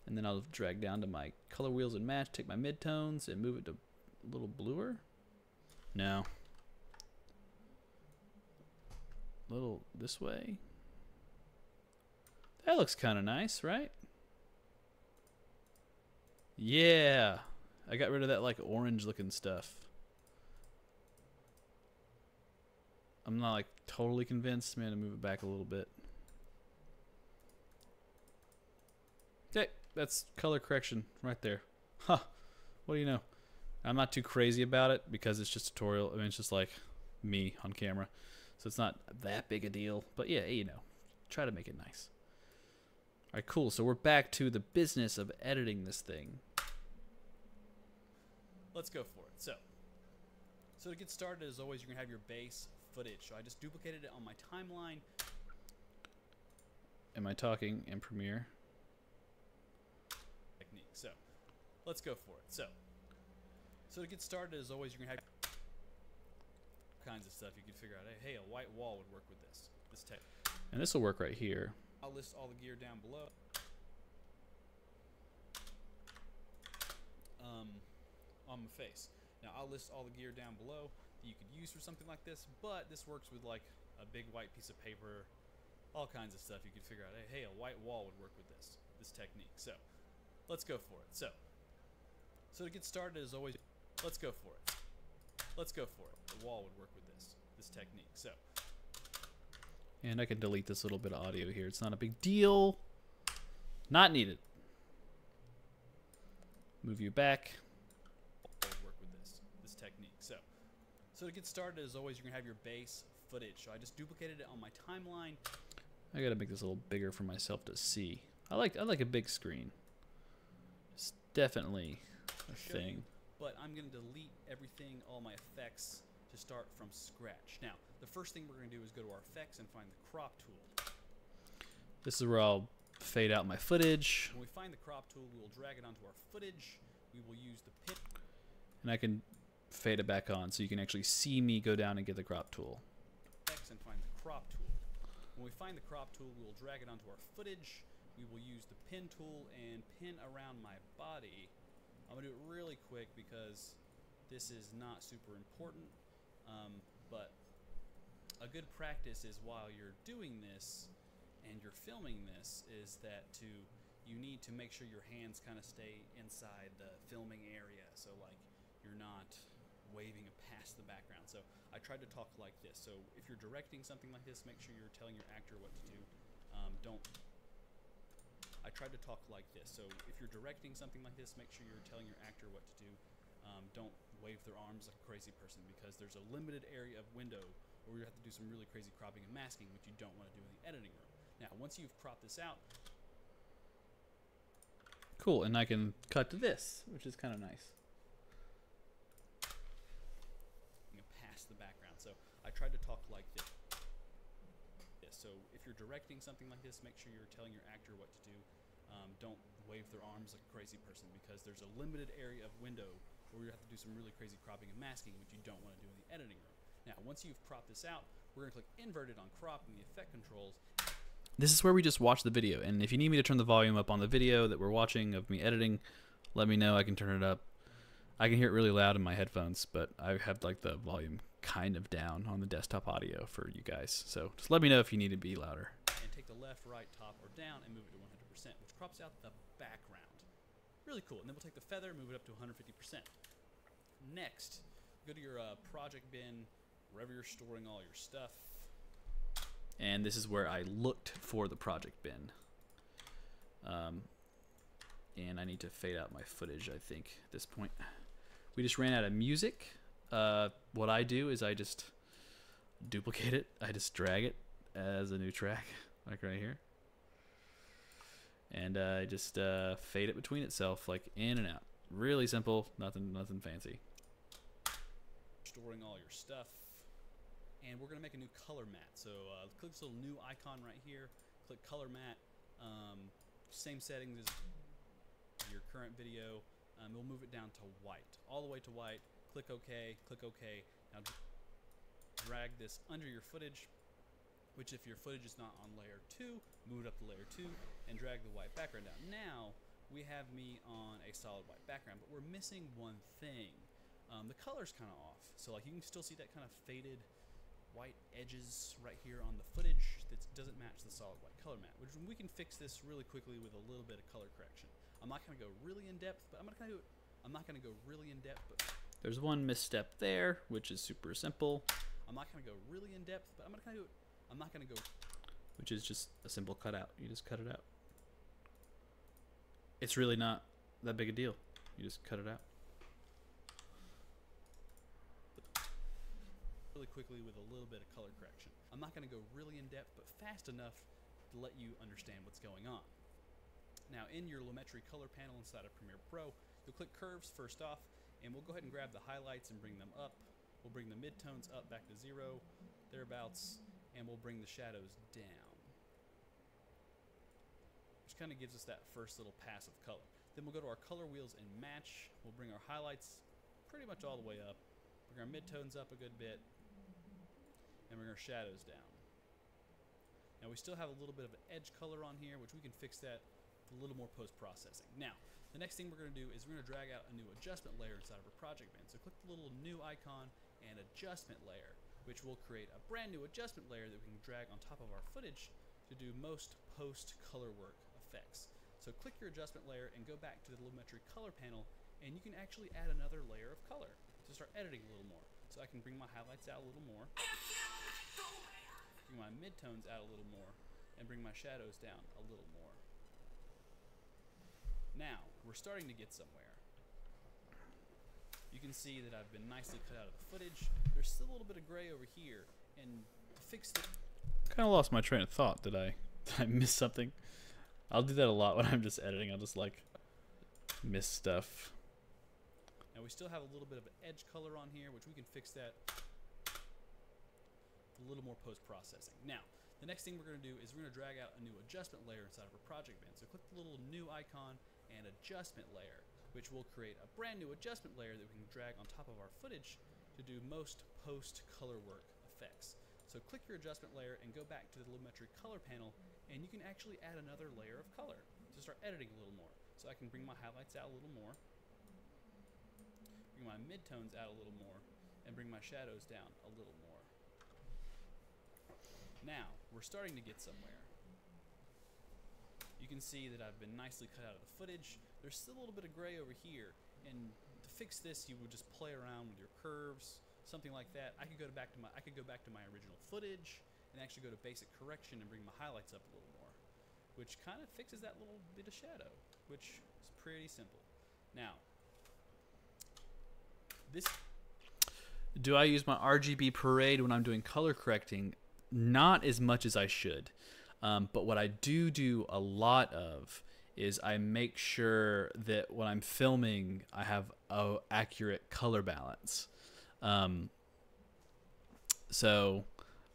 and then I'll drag down to my color wheels and match, take my midtones and move it to a little bluer. No. A little this way. That looks kind of nice, right? Yeah. I got rid of that like orange looking stuff. I'm not like totally convinced. I'm gonna move it back a little bit. Okay, that's color correction right there. Huh. What do you know? I'm not too crazy about it because it's just a tutorial. I mean, it's just like me on camera. So it's not that big a deal. But yeah, you know, try to make it nice. All right, cool. So we're back to the business of editing this thing. Let's go for it. So to get started, as always, you're going to have your base footage. So I just duplicated it on my timeline. Am I talking in Premiere? Technique. So let's go for it. So to get started, as always, you're going to have kinds of stuff you could figure out. Hey, a white wall would work with this tech. And this will work right here. I'll list all the gear down below. On my face. Now I'll list all the gear down below that you could use for something like this, but this works with like a big white piece of paper, all kinds of stuff you could figure out. Hey, a white wall would work with this technique. So let's go for it. So to get started, as always, let's go for it. The wall would work with this technique. So. And I can delete this little bit of audio here. It's not a big deal. Not needed. Move you back. Work with this technique. So to get started, as always, you're gonna have your base footage. So I just duplicated it on my timeline. I gotta make this a little bigger for myself to see. I like a big screen. It's definitely a thing. But I'm gonna delete everything, all my effects, to start from scratch. Now, the first thing we're going to do is go to our effects and find the crop tool. This is where I'll fade out my footage. When we find the crop tool, we will drag it onto our footage. We will use the pin. And I can fade it back on so you can actually see me go down and get the crop tool. Effects and find the crop tool. When we find the crop tool, we will drag it onto our footage. We will use the pin tool and pin around my body. I'm going to do it really quick because this is not super important, but a good practice is while you're doing this and you're filming this is that you need to make sure your hands kind of stay inside the filming area, so like you're not waving past the background. So I tried to talk like this. So if you're directing something like this, make sure you're telling your actor what to do. I tried to talk like this. So if you're directing something like this, make sure you're telling your actor what to do. Don't wave their arms like a crazy person, because there's a limited area of window where you have to do some really crazy cropping and masking, which you don't want to do in the editing room. Now, once you've cropped this out, cool, and I can cut to this, which is kind of nice. Past the background. So I tried to talk like this. So if you're directing something like this, make sure you're telling your actor what to do. Don't wave their arms like a crazy person, because there's a limited area of window where you have to do some really crazy cropping and masking, which you don't want to do in the editing room. Now, once you've cropped this out, we're going to click inverted on crop in the effect controls. This is where we just watch the video, and if you need me to turn the volume up on the video that we're watching of me editing, let me know. I can turn it up. I can hear it really loud in my headphones, but I have like the volume kind of down on the desktop audio for you guys. So just let me know if you need to be louder. And take the left, right, top, or down and move it to 100%, which crops out the background. Really cool. And then we'll take the feather, move it up to 150%. Next, go to your project bin, wherever you're storing all your stuff. And this is where I looked for the project bin. And I need to fade out my footage, I think, at this point. We just ran out of music. What I do is I just duplicate it. I just drag it as a new track, like right here. And I just fade it between itself, like in and out. Really simple, nothing fancy. Storing all your stuff. And we're going to make a new color matte. So click this little new icon right here. Click color matte. Same settings as your current video. We'll move it down to white, all the way to white. Click OK, click OK. Now drag this under your footage, which if your footage is not on layer 2, move it up to layer 2 and drag the white background down. Now we have me on a solid white background, but we're missing one thing. The color's kind of off. So like you can still see that kind of faded white edges right here on the footage that doesn't match the solid white color matte, which we can fix this really quickly with a little bit of color correction. I'm not going to go really in depth, but I'm not going to go really in depth, but there's one misstep there, which is super simple. I'm not going to go really in depth, but I'm not going to go, which is just a simple cutout. You just cut it out. It's really not that big a deal. You just cut it out. Really quickly with a little bit of color correction. I'm not going to go really in depth, but fast enough to let you understand what's going on. Now in your Lumetri Color panel inside of Premiere Pro, you'll click curves first off, and we'll go ahead and grab the highlights and bring them up. We'll bring the midtones up back to 0, thereabouts, and we'll bring the shadows down, which kind of gives us that first little pass of color. Then we'll go to our color wheels and match. We'll bring our highlights pretty much all the way up, bring our midtones up a good bit, and bring our shadows down. Now we still have a little bit of an edge color on here, which we can fix that with a little more post-processing. Now, the next thing we're going to do is we're going to drag out a new adjustment layer inside of our project bin. So click the little new icon and adjustment layer, which will create a brand new adjustment layer that we can drag on top of our footage to do most post-color work effects. So click your adjustment layer and go back to the Lumetri Color panel, and you can actually add another layer of color to start editing a little more. So I can bring my highlights out a little more, bring my midtones out a little more, and bring my shadows down a little more. Now, we're starting to get somewhere. You can see that I've been nicely cut out of the footage. There's still a little bit of gray over here, and to fix the... Kind of lost my train of thought. Did I miss something? I'll do that a lot when I'm just editing. I'll just like miss stuff. Now we still have a little bit of an edge color on here, which we can fix that with a little more post-processing. Now, the next thing we're going to do is we're going to drag out a new adjustment layer inside of our project bin. So click the little new icon and adjustment layer, which will create a brand new adjustment layer that we can drag on top of our footage to do most post-color work effects. So click your adjustment layer and go back to the Lumetri Color panel, and you can actually add another layer of color to start editing a little more. So I can bring my highlights out a little more, bring my midtones out a little more, and bring my shadows down a little more. Now, we're starting to get somewhere. You can see that I've been nicely cut out of the footage. There's still a little bit of gray over here, and to fix this, you would just play around with your curves, something like that. I could go back to my original footage and actually go to basic correction and bring my highlights up a little more, which kind of fixes that little bit of shadow, which is pretty simple. Now, do I use my RGB parade when I'm doing color correcting? Not as much as I should. But what I do a lot of is I make sure that when I'm filming, I have a accurate color balance.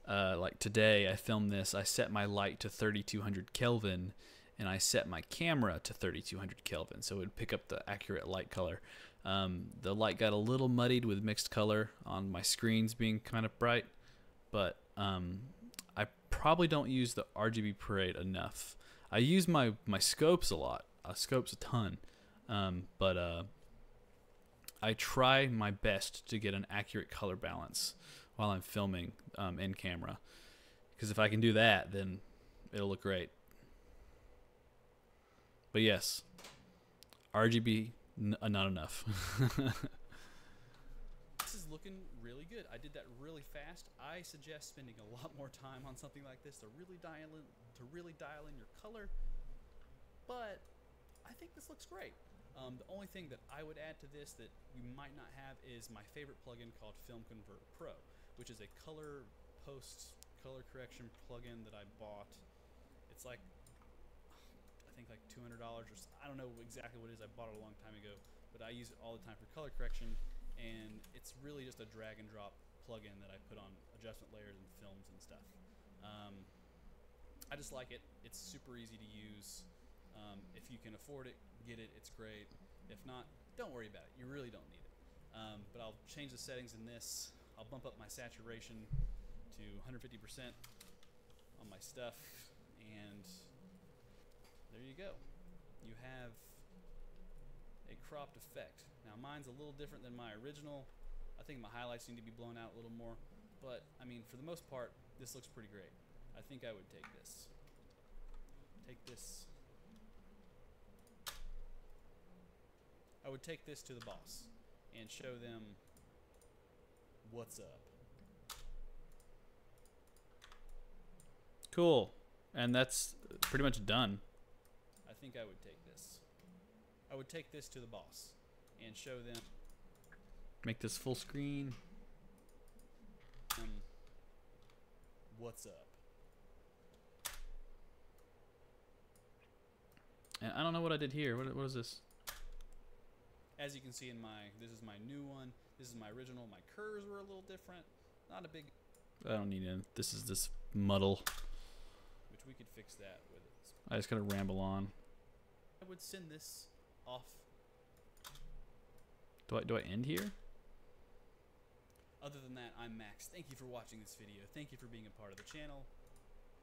Like today, I filmed this. I set my light to 3200 Kelvin, and I set my camera to 3200 Kelvin, so it would pick up the accurate light color. The light got a little muddied with mixed color on my screens being kind of bright, but I probably don't use the RGB parade enough. I use my scopes a lot. Scopes a ton, but I try my best to get an accurate color balance while I'm filming in camera, because if I can do that, then it'll look great. But yes, RGB not enough. this is looking really good. I did that really fast. I suggest spending a lot more time on something like this to really dial in your color. But I think this looks great. The only thing that I would add to this that you might not have is my favorite plugin called Film Converter Pro, which is a color correction plugin that I bought. It's like, I think like $200 or I don't know exactly what it is. I bought it a long time ago, but I use it all the time for color correction, and it's really just a drag and drop plugin that I put on adjustment layers and films and stuff. I just like it. It's super easy to use. If you can afford it, get it. It's great. If not, don't worry about it. You really don't need it. But I'll change the settings in this. I'll bump up my saturation to 150% on my stuff, and there you go. You have a cropped effect. Now mine's a little different than my original. I think my highlights need to be blown out a little more, but I mean, for the most part, this looks pretty great. I think I would take this. I would take this to the boss and show them what's up. Cool. And that's pretty much done. I think I would take this. I would take this to the boss and show them. Make this full screen. What's up? And I don't know what I did here. What is this? As you can see in this is my new one. This is my original. My curves were a little different. Not a big. I don't need it. This is this muddle. Which we could fix that with it. I just gotta ramble on. I would send this off. Do I end here? Other than that, I'm Max. Thank you for watching this video. Thank you for being a part of the channel.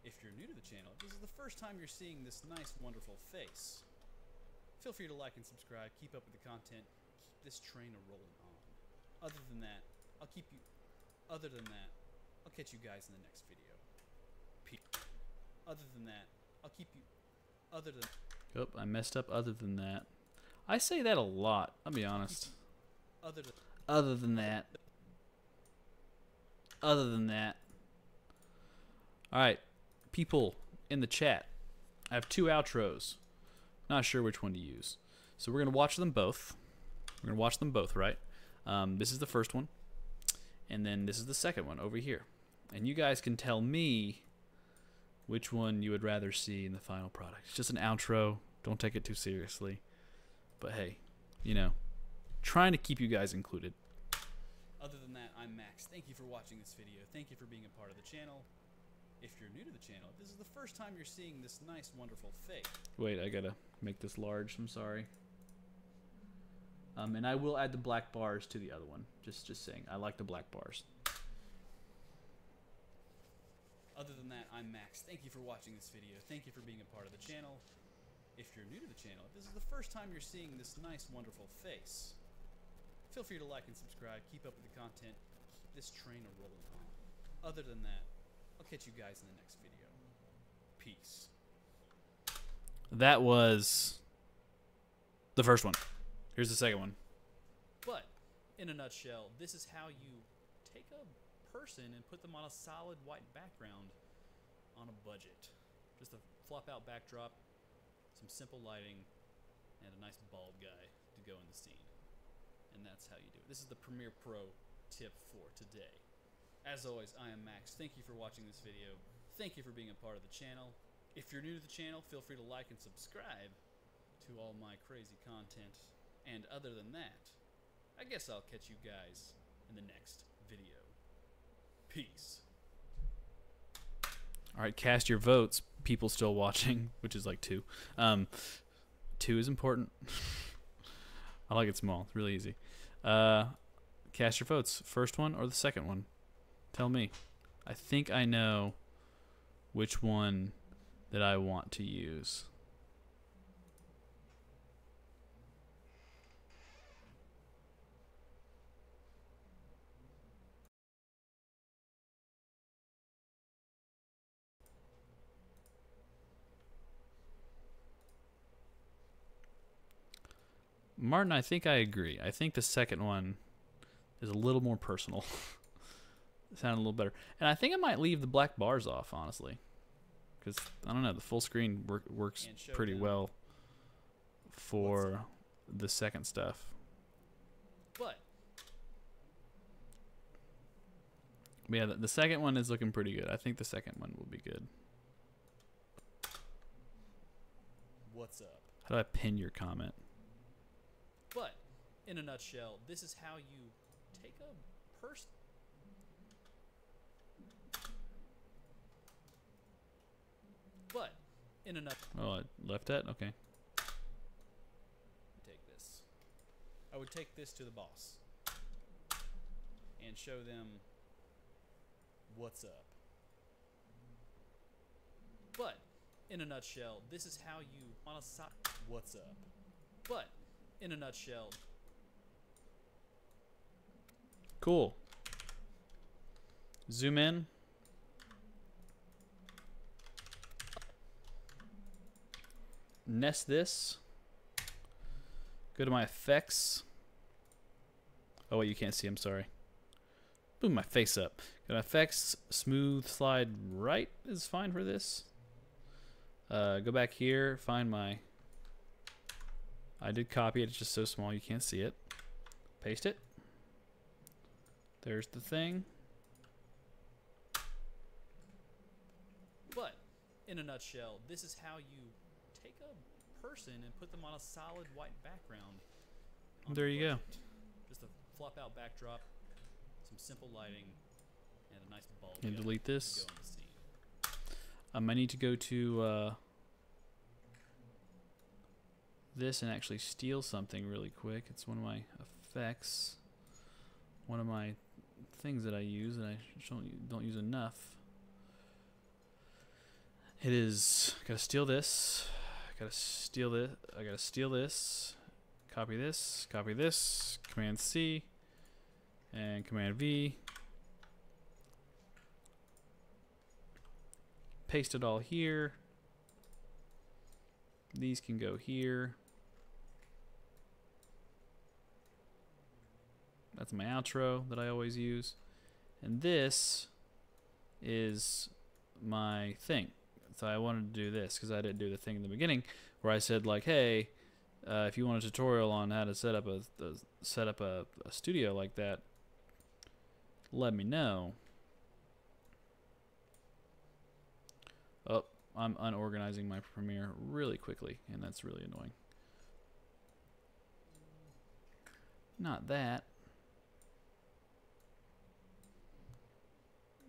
If you're new to the channel, this is the first time you're seeing this nice, wonderful face. Feel free to like and subscribe. Keep up with the content. Keep this train a-rolling on. Other than that, I'll catch you guys in the next video. Peace. Other than that, Oh, I messed up. Other than that, I say that a lot. I'll be honest. Other than that. All right, people in the chat. I have two outros. Not sure which one to use, so we're gonna watch them both. Right? This is the first one, and then this is the second one over here. And you guys can tell me which one you would rather see in the final product. It's just an outro. Don't take it too seriously. But hey, you know, trying to keep you guys included. Other than that, I'm Max. Thank you for watching this video. Thank you for being a part of the channel. If you're new to the channel, this is the first time you're seeing this nice, wonderful face. Wait, I gotta make this large. I'm sorry. And I will add the black bars to the other one. Just saying, I like the black bars. Other than that, I'm Max. Thank you for watching this video. Thank you for being a part of the channel. If you're new to the channel, if this is the first time you're seeing this nice, wonderful face, feel free to like and subscribe. Keep up with the content. Keep this train a-rolling on. Other than that, I'll catch you guys in the next video. Peace. That was the first one. Here's the second one. But, in a nutshell, this is how you take a person and put them on a solid white background on a budget. Just a flop-out backdrop, some simple lighting, and a nice bald guy to go in the scene. And that's how you do it. This is the Premiere Pro tip for today. As always, I am Max. Thank you for watching this video. Thank you for being a part of the channel. If you're new to the channel, feel free to like and subscribe to all my crazy content. And other than that, I guess I'll catch you guys in the next video. Peace. All right, cast your votes. People still watching, which is like 2. 2 is important. I like it small. It's really easy. Cast your votes. First one or the second one? Tell me. I think I know which one that I want to use. Martin, I think I agree. I think the second one is a little more personal. It sounded a little better. And I think I might leave the black bars off, honestly. Because, I don't know, the full screen works pretty well for the second stuff. But yeah, the second one is looking pretty good. I think the second one will be good. what's up? How do I pin your comment? But, in a nutshell, this is how you take a person. But, in a nutshell. Oh, I left that? Okay. Take this. I would take this to the boss and show them what's up. But, in a nutshell, this is how you on a side. What's up? But, in a nutshell. Cool. Zoom in. Nest this. Go to my effects. Oh wait, you can't see, I'm sorry. Boom my face up. Go to effects, smooth slide right is fine for this. Go back here, find my, I did copy it, it's just so small you can't see it. Paste it. There's the thing. But, in a nutshell, this is how you take a person and put them on a solid white background. There you go. Just a flop out backdrop, some simple lighting, and a nice bulb. And delete this. To go in the scene. I need to go to this and actually steal something really quick. It's one of my effects. One of my things that I use and I don't use enough. It is, gotta steal this. Gotta steal this. I gotta steal this. Copy this. Copy this. Command C and Command V. Paste it all here. These can go here. That's my outro that I always use. And this is my thing. So I wanted to do this because I didn't do the thing in the beginning where I said like, hey, if you want a tutorial on how to set up a studio like that, let me know. Oh, I'm unorganizing my Premiere really quickly, and that's really annoying. Not that.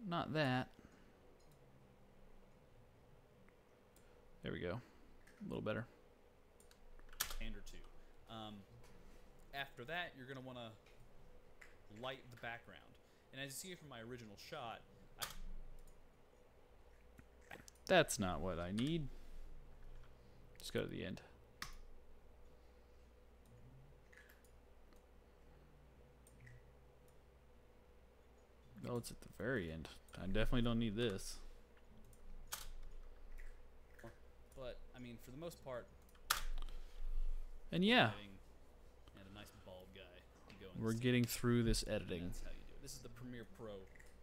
Not that. There we go. A little better. And or two. After that, you're going to want to light the background. And as you see from my original shot, That's not what I need. Just go to the end. Oh, it's at the very end. I definitely don't need this. But I mean, for the most part. And yeah, And a nice bald guy to go we're getting through this editing. That's how you do it. This is the Premiere Pro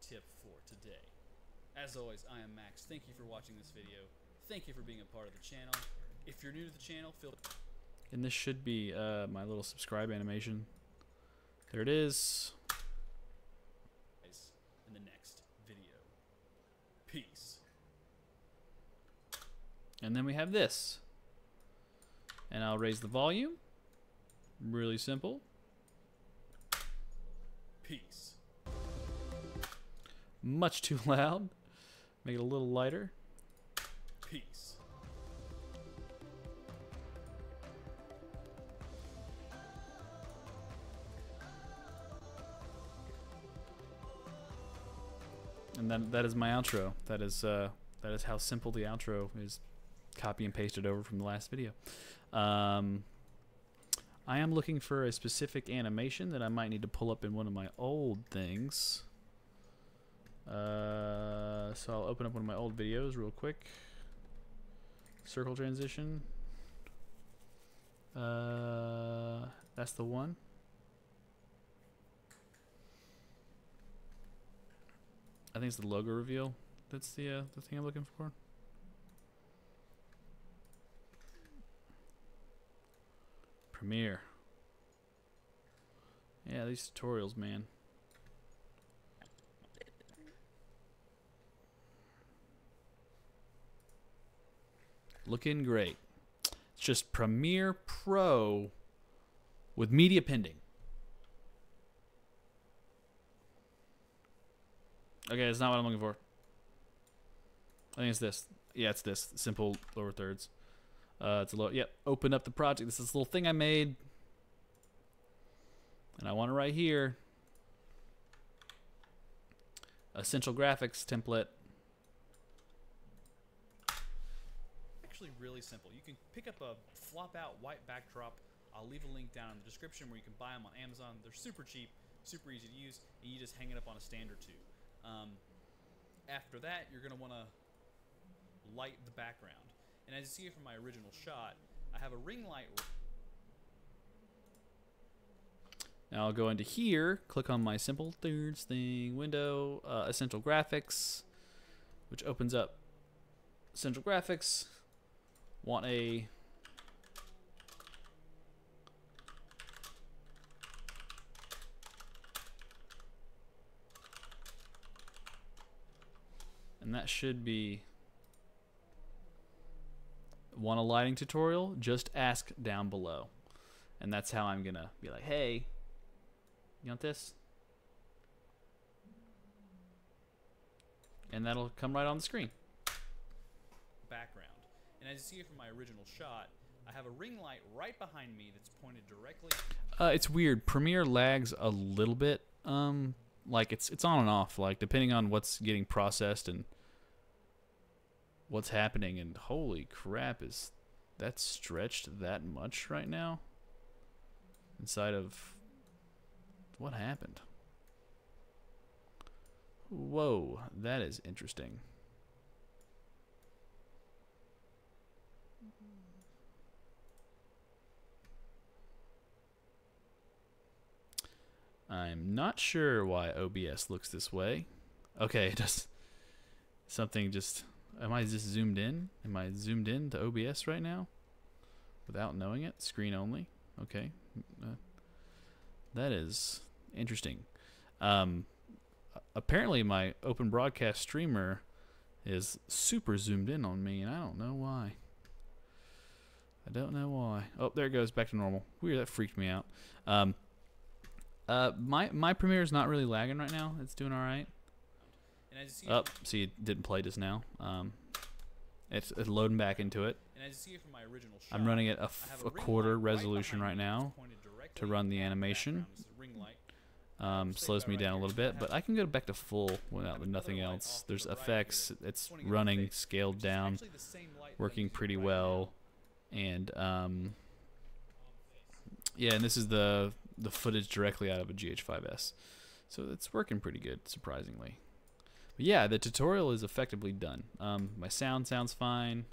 tip for today. As always, I am Max. Thank you for watching this video. Thank you for being a part of the channel. If you're new to the channel, feel. And this should be my little subscribe animation. There it is. In the next video. Peace. And then we have this. And I'll raise the volume. Really simple. Peace. Much too loud. Make it a little lighter. Peace. And that is my outro. That is how simple the outro is. Copy and pasted over from the last video. I am looking for a specific animation that I might need to pull up in one of my old things. So I'll open up one of my old videos real quick. Circle transition. That's the one. I think it's the logo reveal. That's the thing I'm looking for. Premiere. Yeah, these tutorials, man. Looking great. It's just Premiere Pro with media pending. Okay, it's not what I'm looking for. I think it's this. Yeah, it's this. Simple lower thirds. It's a low. Yep. Open up the project. This is this little thing I made, and I want it right here. Essential graphics template. Actually, really simple. You can pick up a flop out white backdrop. I'll leave a link down in the description where you can buy them on Amazon. They're super cheap, super easy to use, and you just hang it up on a stand or two. After that, you're going to want to light the background. And as you see from my original shot, I have a ring light. Now I'll go into here, click on my simple thirds thing window, essential graphics, which opens up essential graphics. Want a and that should be want a lighting tutorial, just ask down below. And that's how I'm gonna be like, hey, you want this? And that'll come right on the screen. Background. And as you see from my original shot, I have a ring light right behind me that's pointed directly. It's weird. Premiere lags a little bit. Like it's on and off, like depending on what's getting processed and what's happening. And holy crap, is that stretched that much right now? Inside of what happened? Whoa, that is interesting. I'm not sure why OBS looks this way. Okay, it does. Something just... Am I just zoomed in? Am I zoomed in to OBS right now? Without knowing it? Screen only? Okay. That is interesting. Apparently my open broadcast streamer is super zoomed in on me, and I don't know why. I don't know why. Oh, there it goes, back to normal. Weird, that freaked me out. My Premiere is not really lagging right now. It's doing all right. And as you see, see, it didn't play just now. It's loading back into it. And as you see from my original shot, I'm running at a quarter resolution right now to run the animation. slows me down a little bit, but I can go back to full without nothing else. There's effects. It's running scaled down, working pretty well, and yeah, and this is the footage directly out of a GH5S, so it's working pretty good, surprisingly. But yeah, the tutorial is effectively done. My sound sounds fine.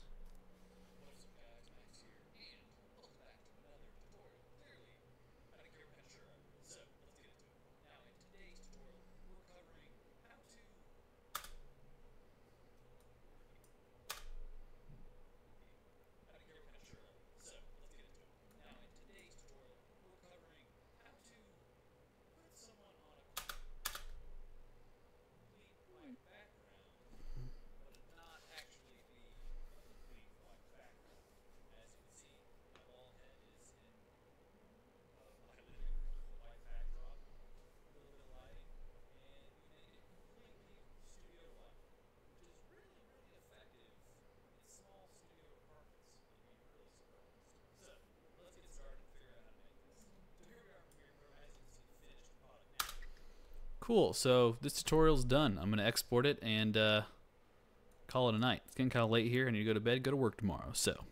Cool, so this tutorial's done. I'm going to export it and call it a night. It's getting kind of late here. I need to go to bed, go to work tomorrow. So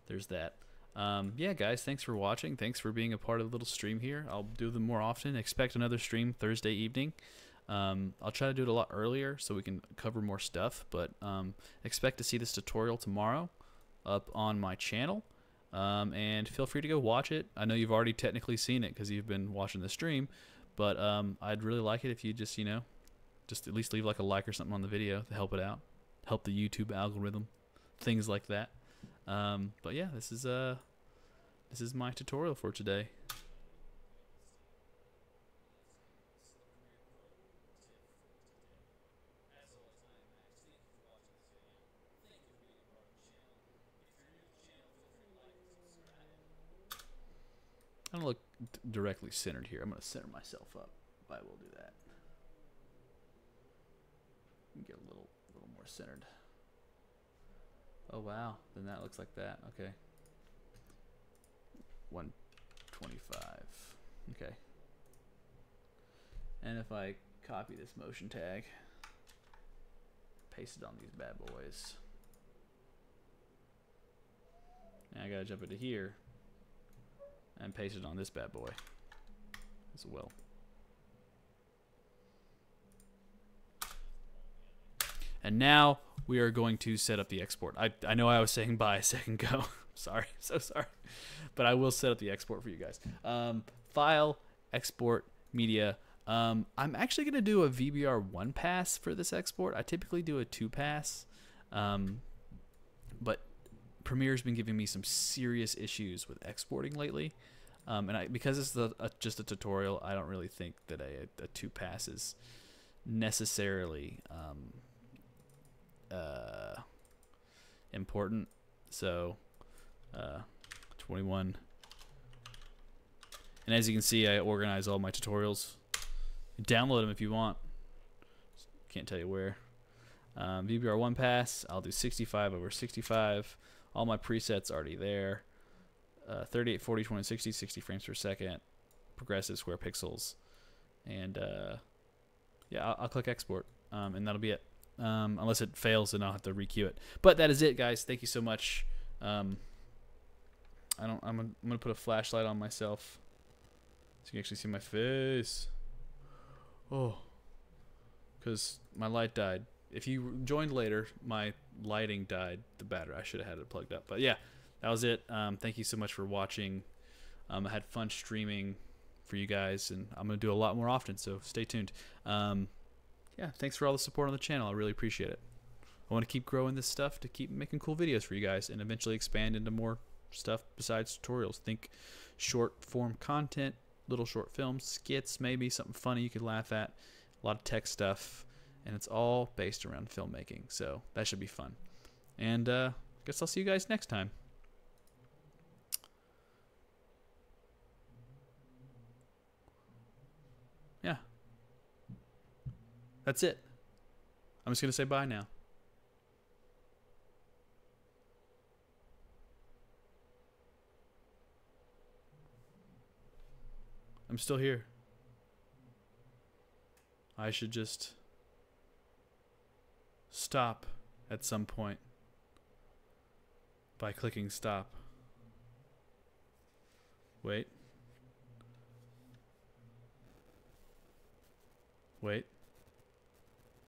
there's that. Yeah, guys, thanks for watching. Thanks for being a part of the little stream here. I'll do them more often. Expect another stream Thursday evening. I'll try to do it a lot earlier so we can cover more stuff. But expect to see this tutorial tomorrow up on my channel. And feel free to go watch it. I know you've already technically seen it because you've been watching the stream. But I'd really like it if you just, just at least leave like a like or something on the video to help it out, help the YouTube algorithm, things like that. But yeah, this is my tutorial for today. I don't look directly centered here. I'm going to center myself up. I will do that. Get a little more centered. Oh wow, then that looks like that. Okay. 125. Okay. And if I copy this motion tag, paste it on these bad boys. Now I gotta jump into here and paste it on this bad boy as well. And now we are going to set up the export. I know I was saying bye a second ago. Sorry, so sorry. But I will set up the export for you guys. File, export, media. I'm actually going to do a VBR 1 pass for this export. I typically do a 2 pass. But Premiere's been giving me some serious issues with exporting lately. And because it's just a tutorial, I don't really think that a 2 pass is necessarily important. So 21. And as you can see, I organize all my tutorials. Download them if you want. Can't tell you where. VBR 1 pass, I'll do 65 over 65. All my presets already there. 38, 40, 20, 60, 60 frames per second. Progressive square pixels. And yeah, I'll click export. And that'll be it. Unless it fails, then I'll have to requeue it. But that is it, guys. Thank you so much. I'm gonna put a flashlight on myself so you can actually see my face. Oh, because my light died. If you joined later, my lighting died. The battery. I should have had it plugged up. But yeah, that was it. Thank you so much for watching. I had fun streaming for you guys, and I'm gonna do a lot more often. So stay tuned. Yeah, thanks for all the support on the channel. I really appreciate it. I want to keep growing this stuff to keep making cool videos for you guys and eventually expand into more stuff besides tutorials. Think short form content, little short films, skits, maybe something funny you could laugh at, a lot of tech stuff, and it's all based around filmmaking. So that should be fun. And I guess I'll see you guys next time. Yeah. That's it. I'm just going to say bye now. I'm still here. I should just stop at some point by clicking stop. Wait. Wait.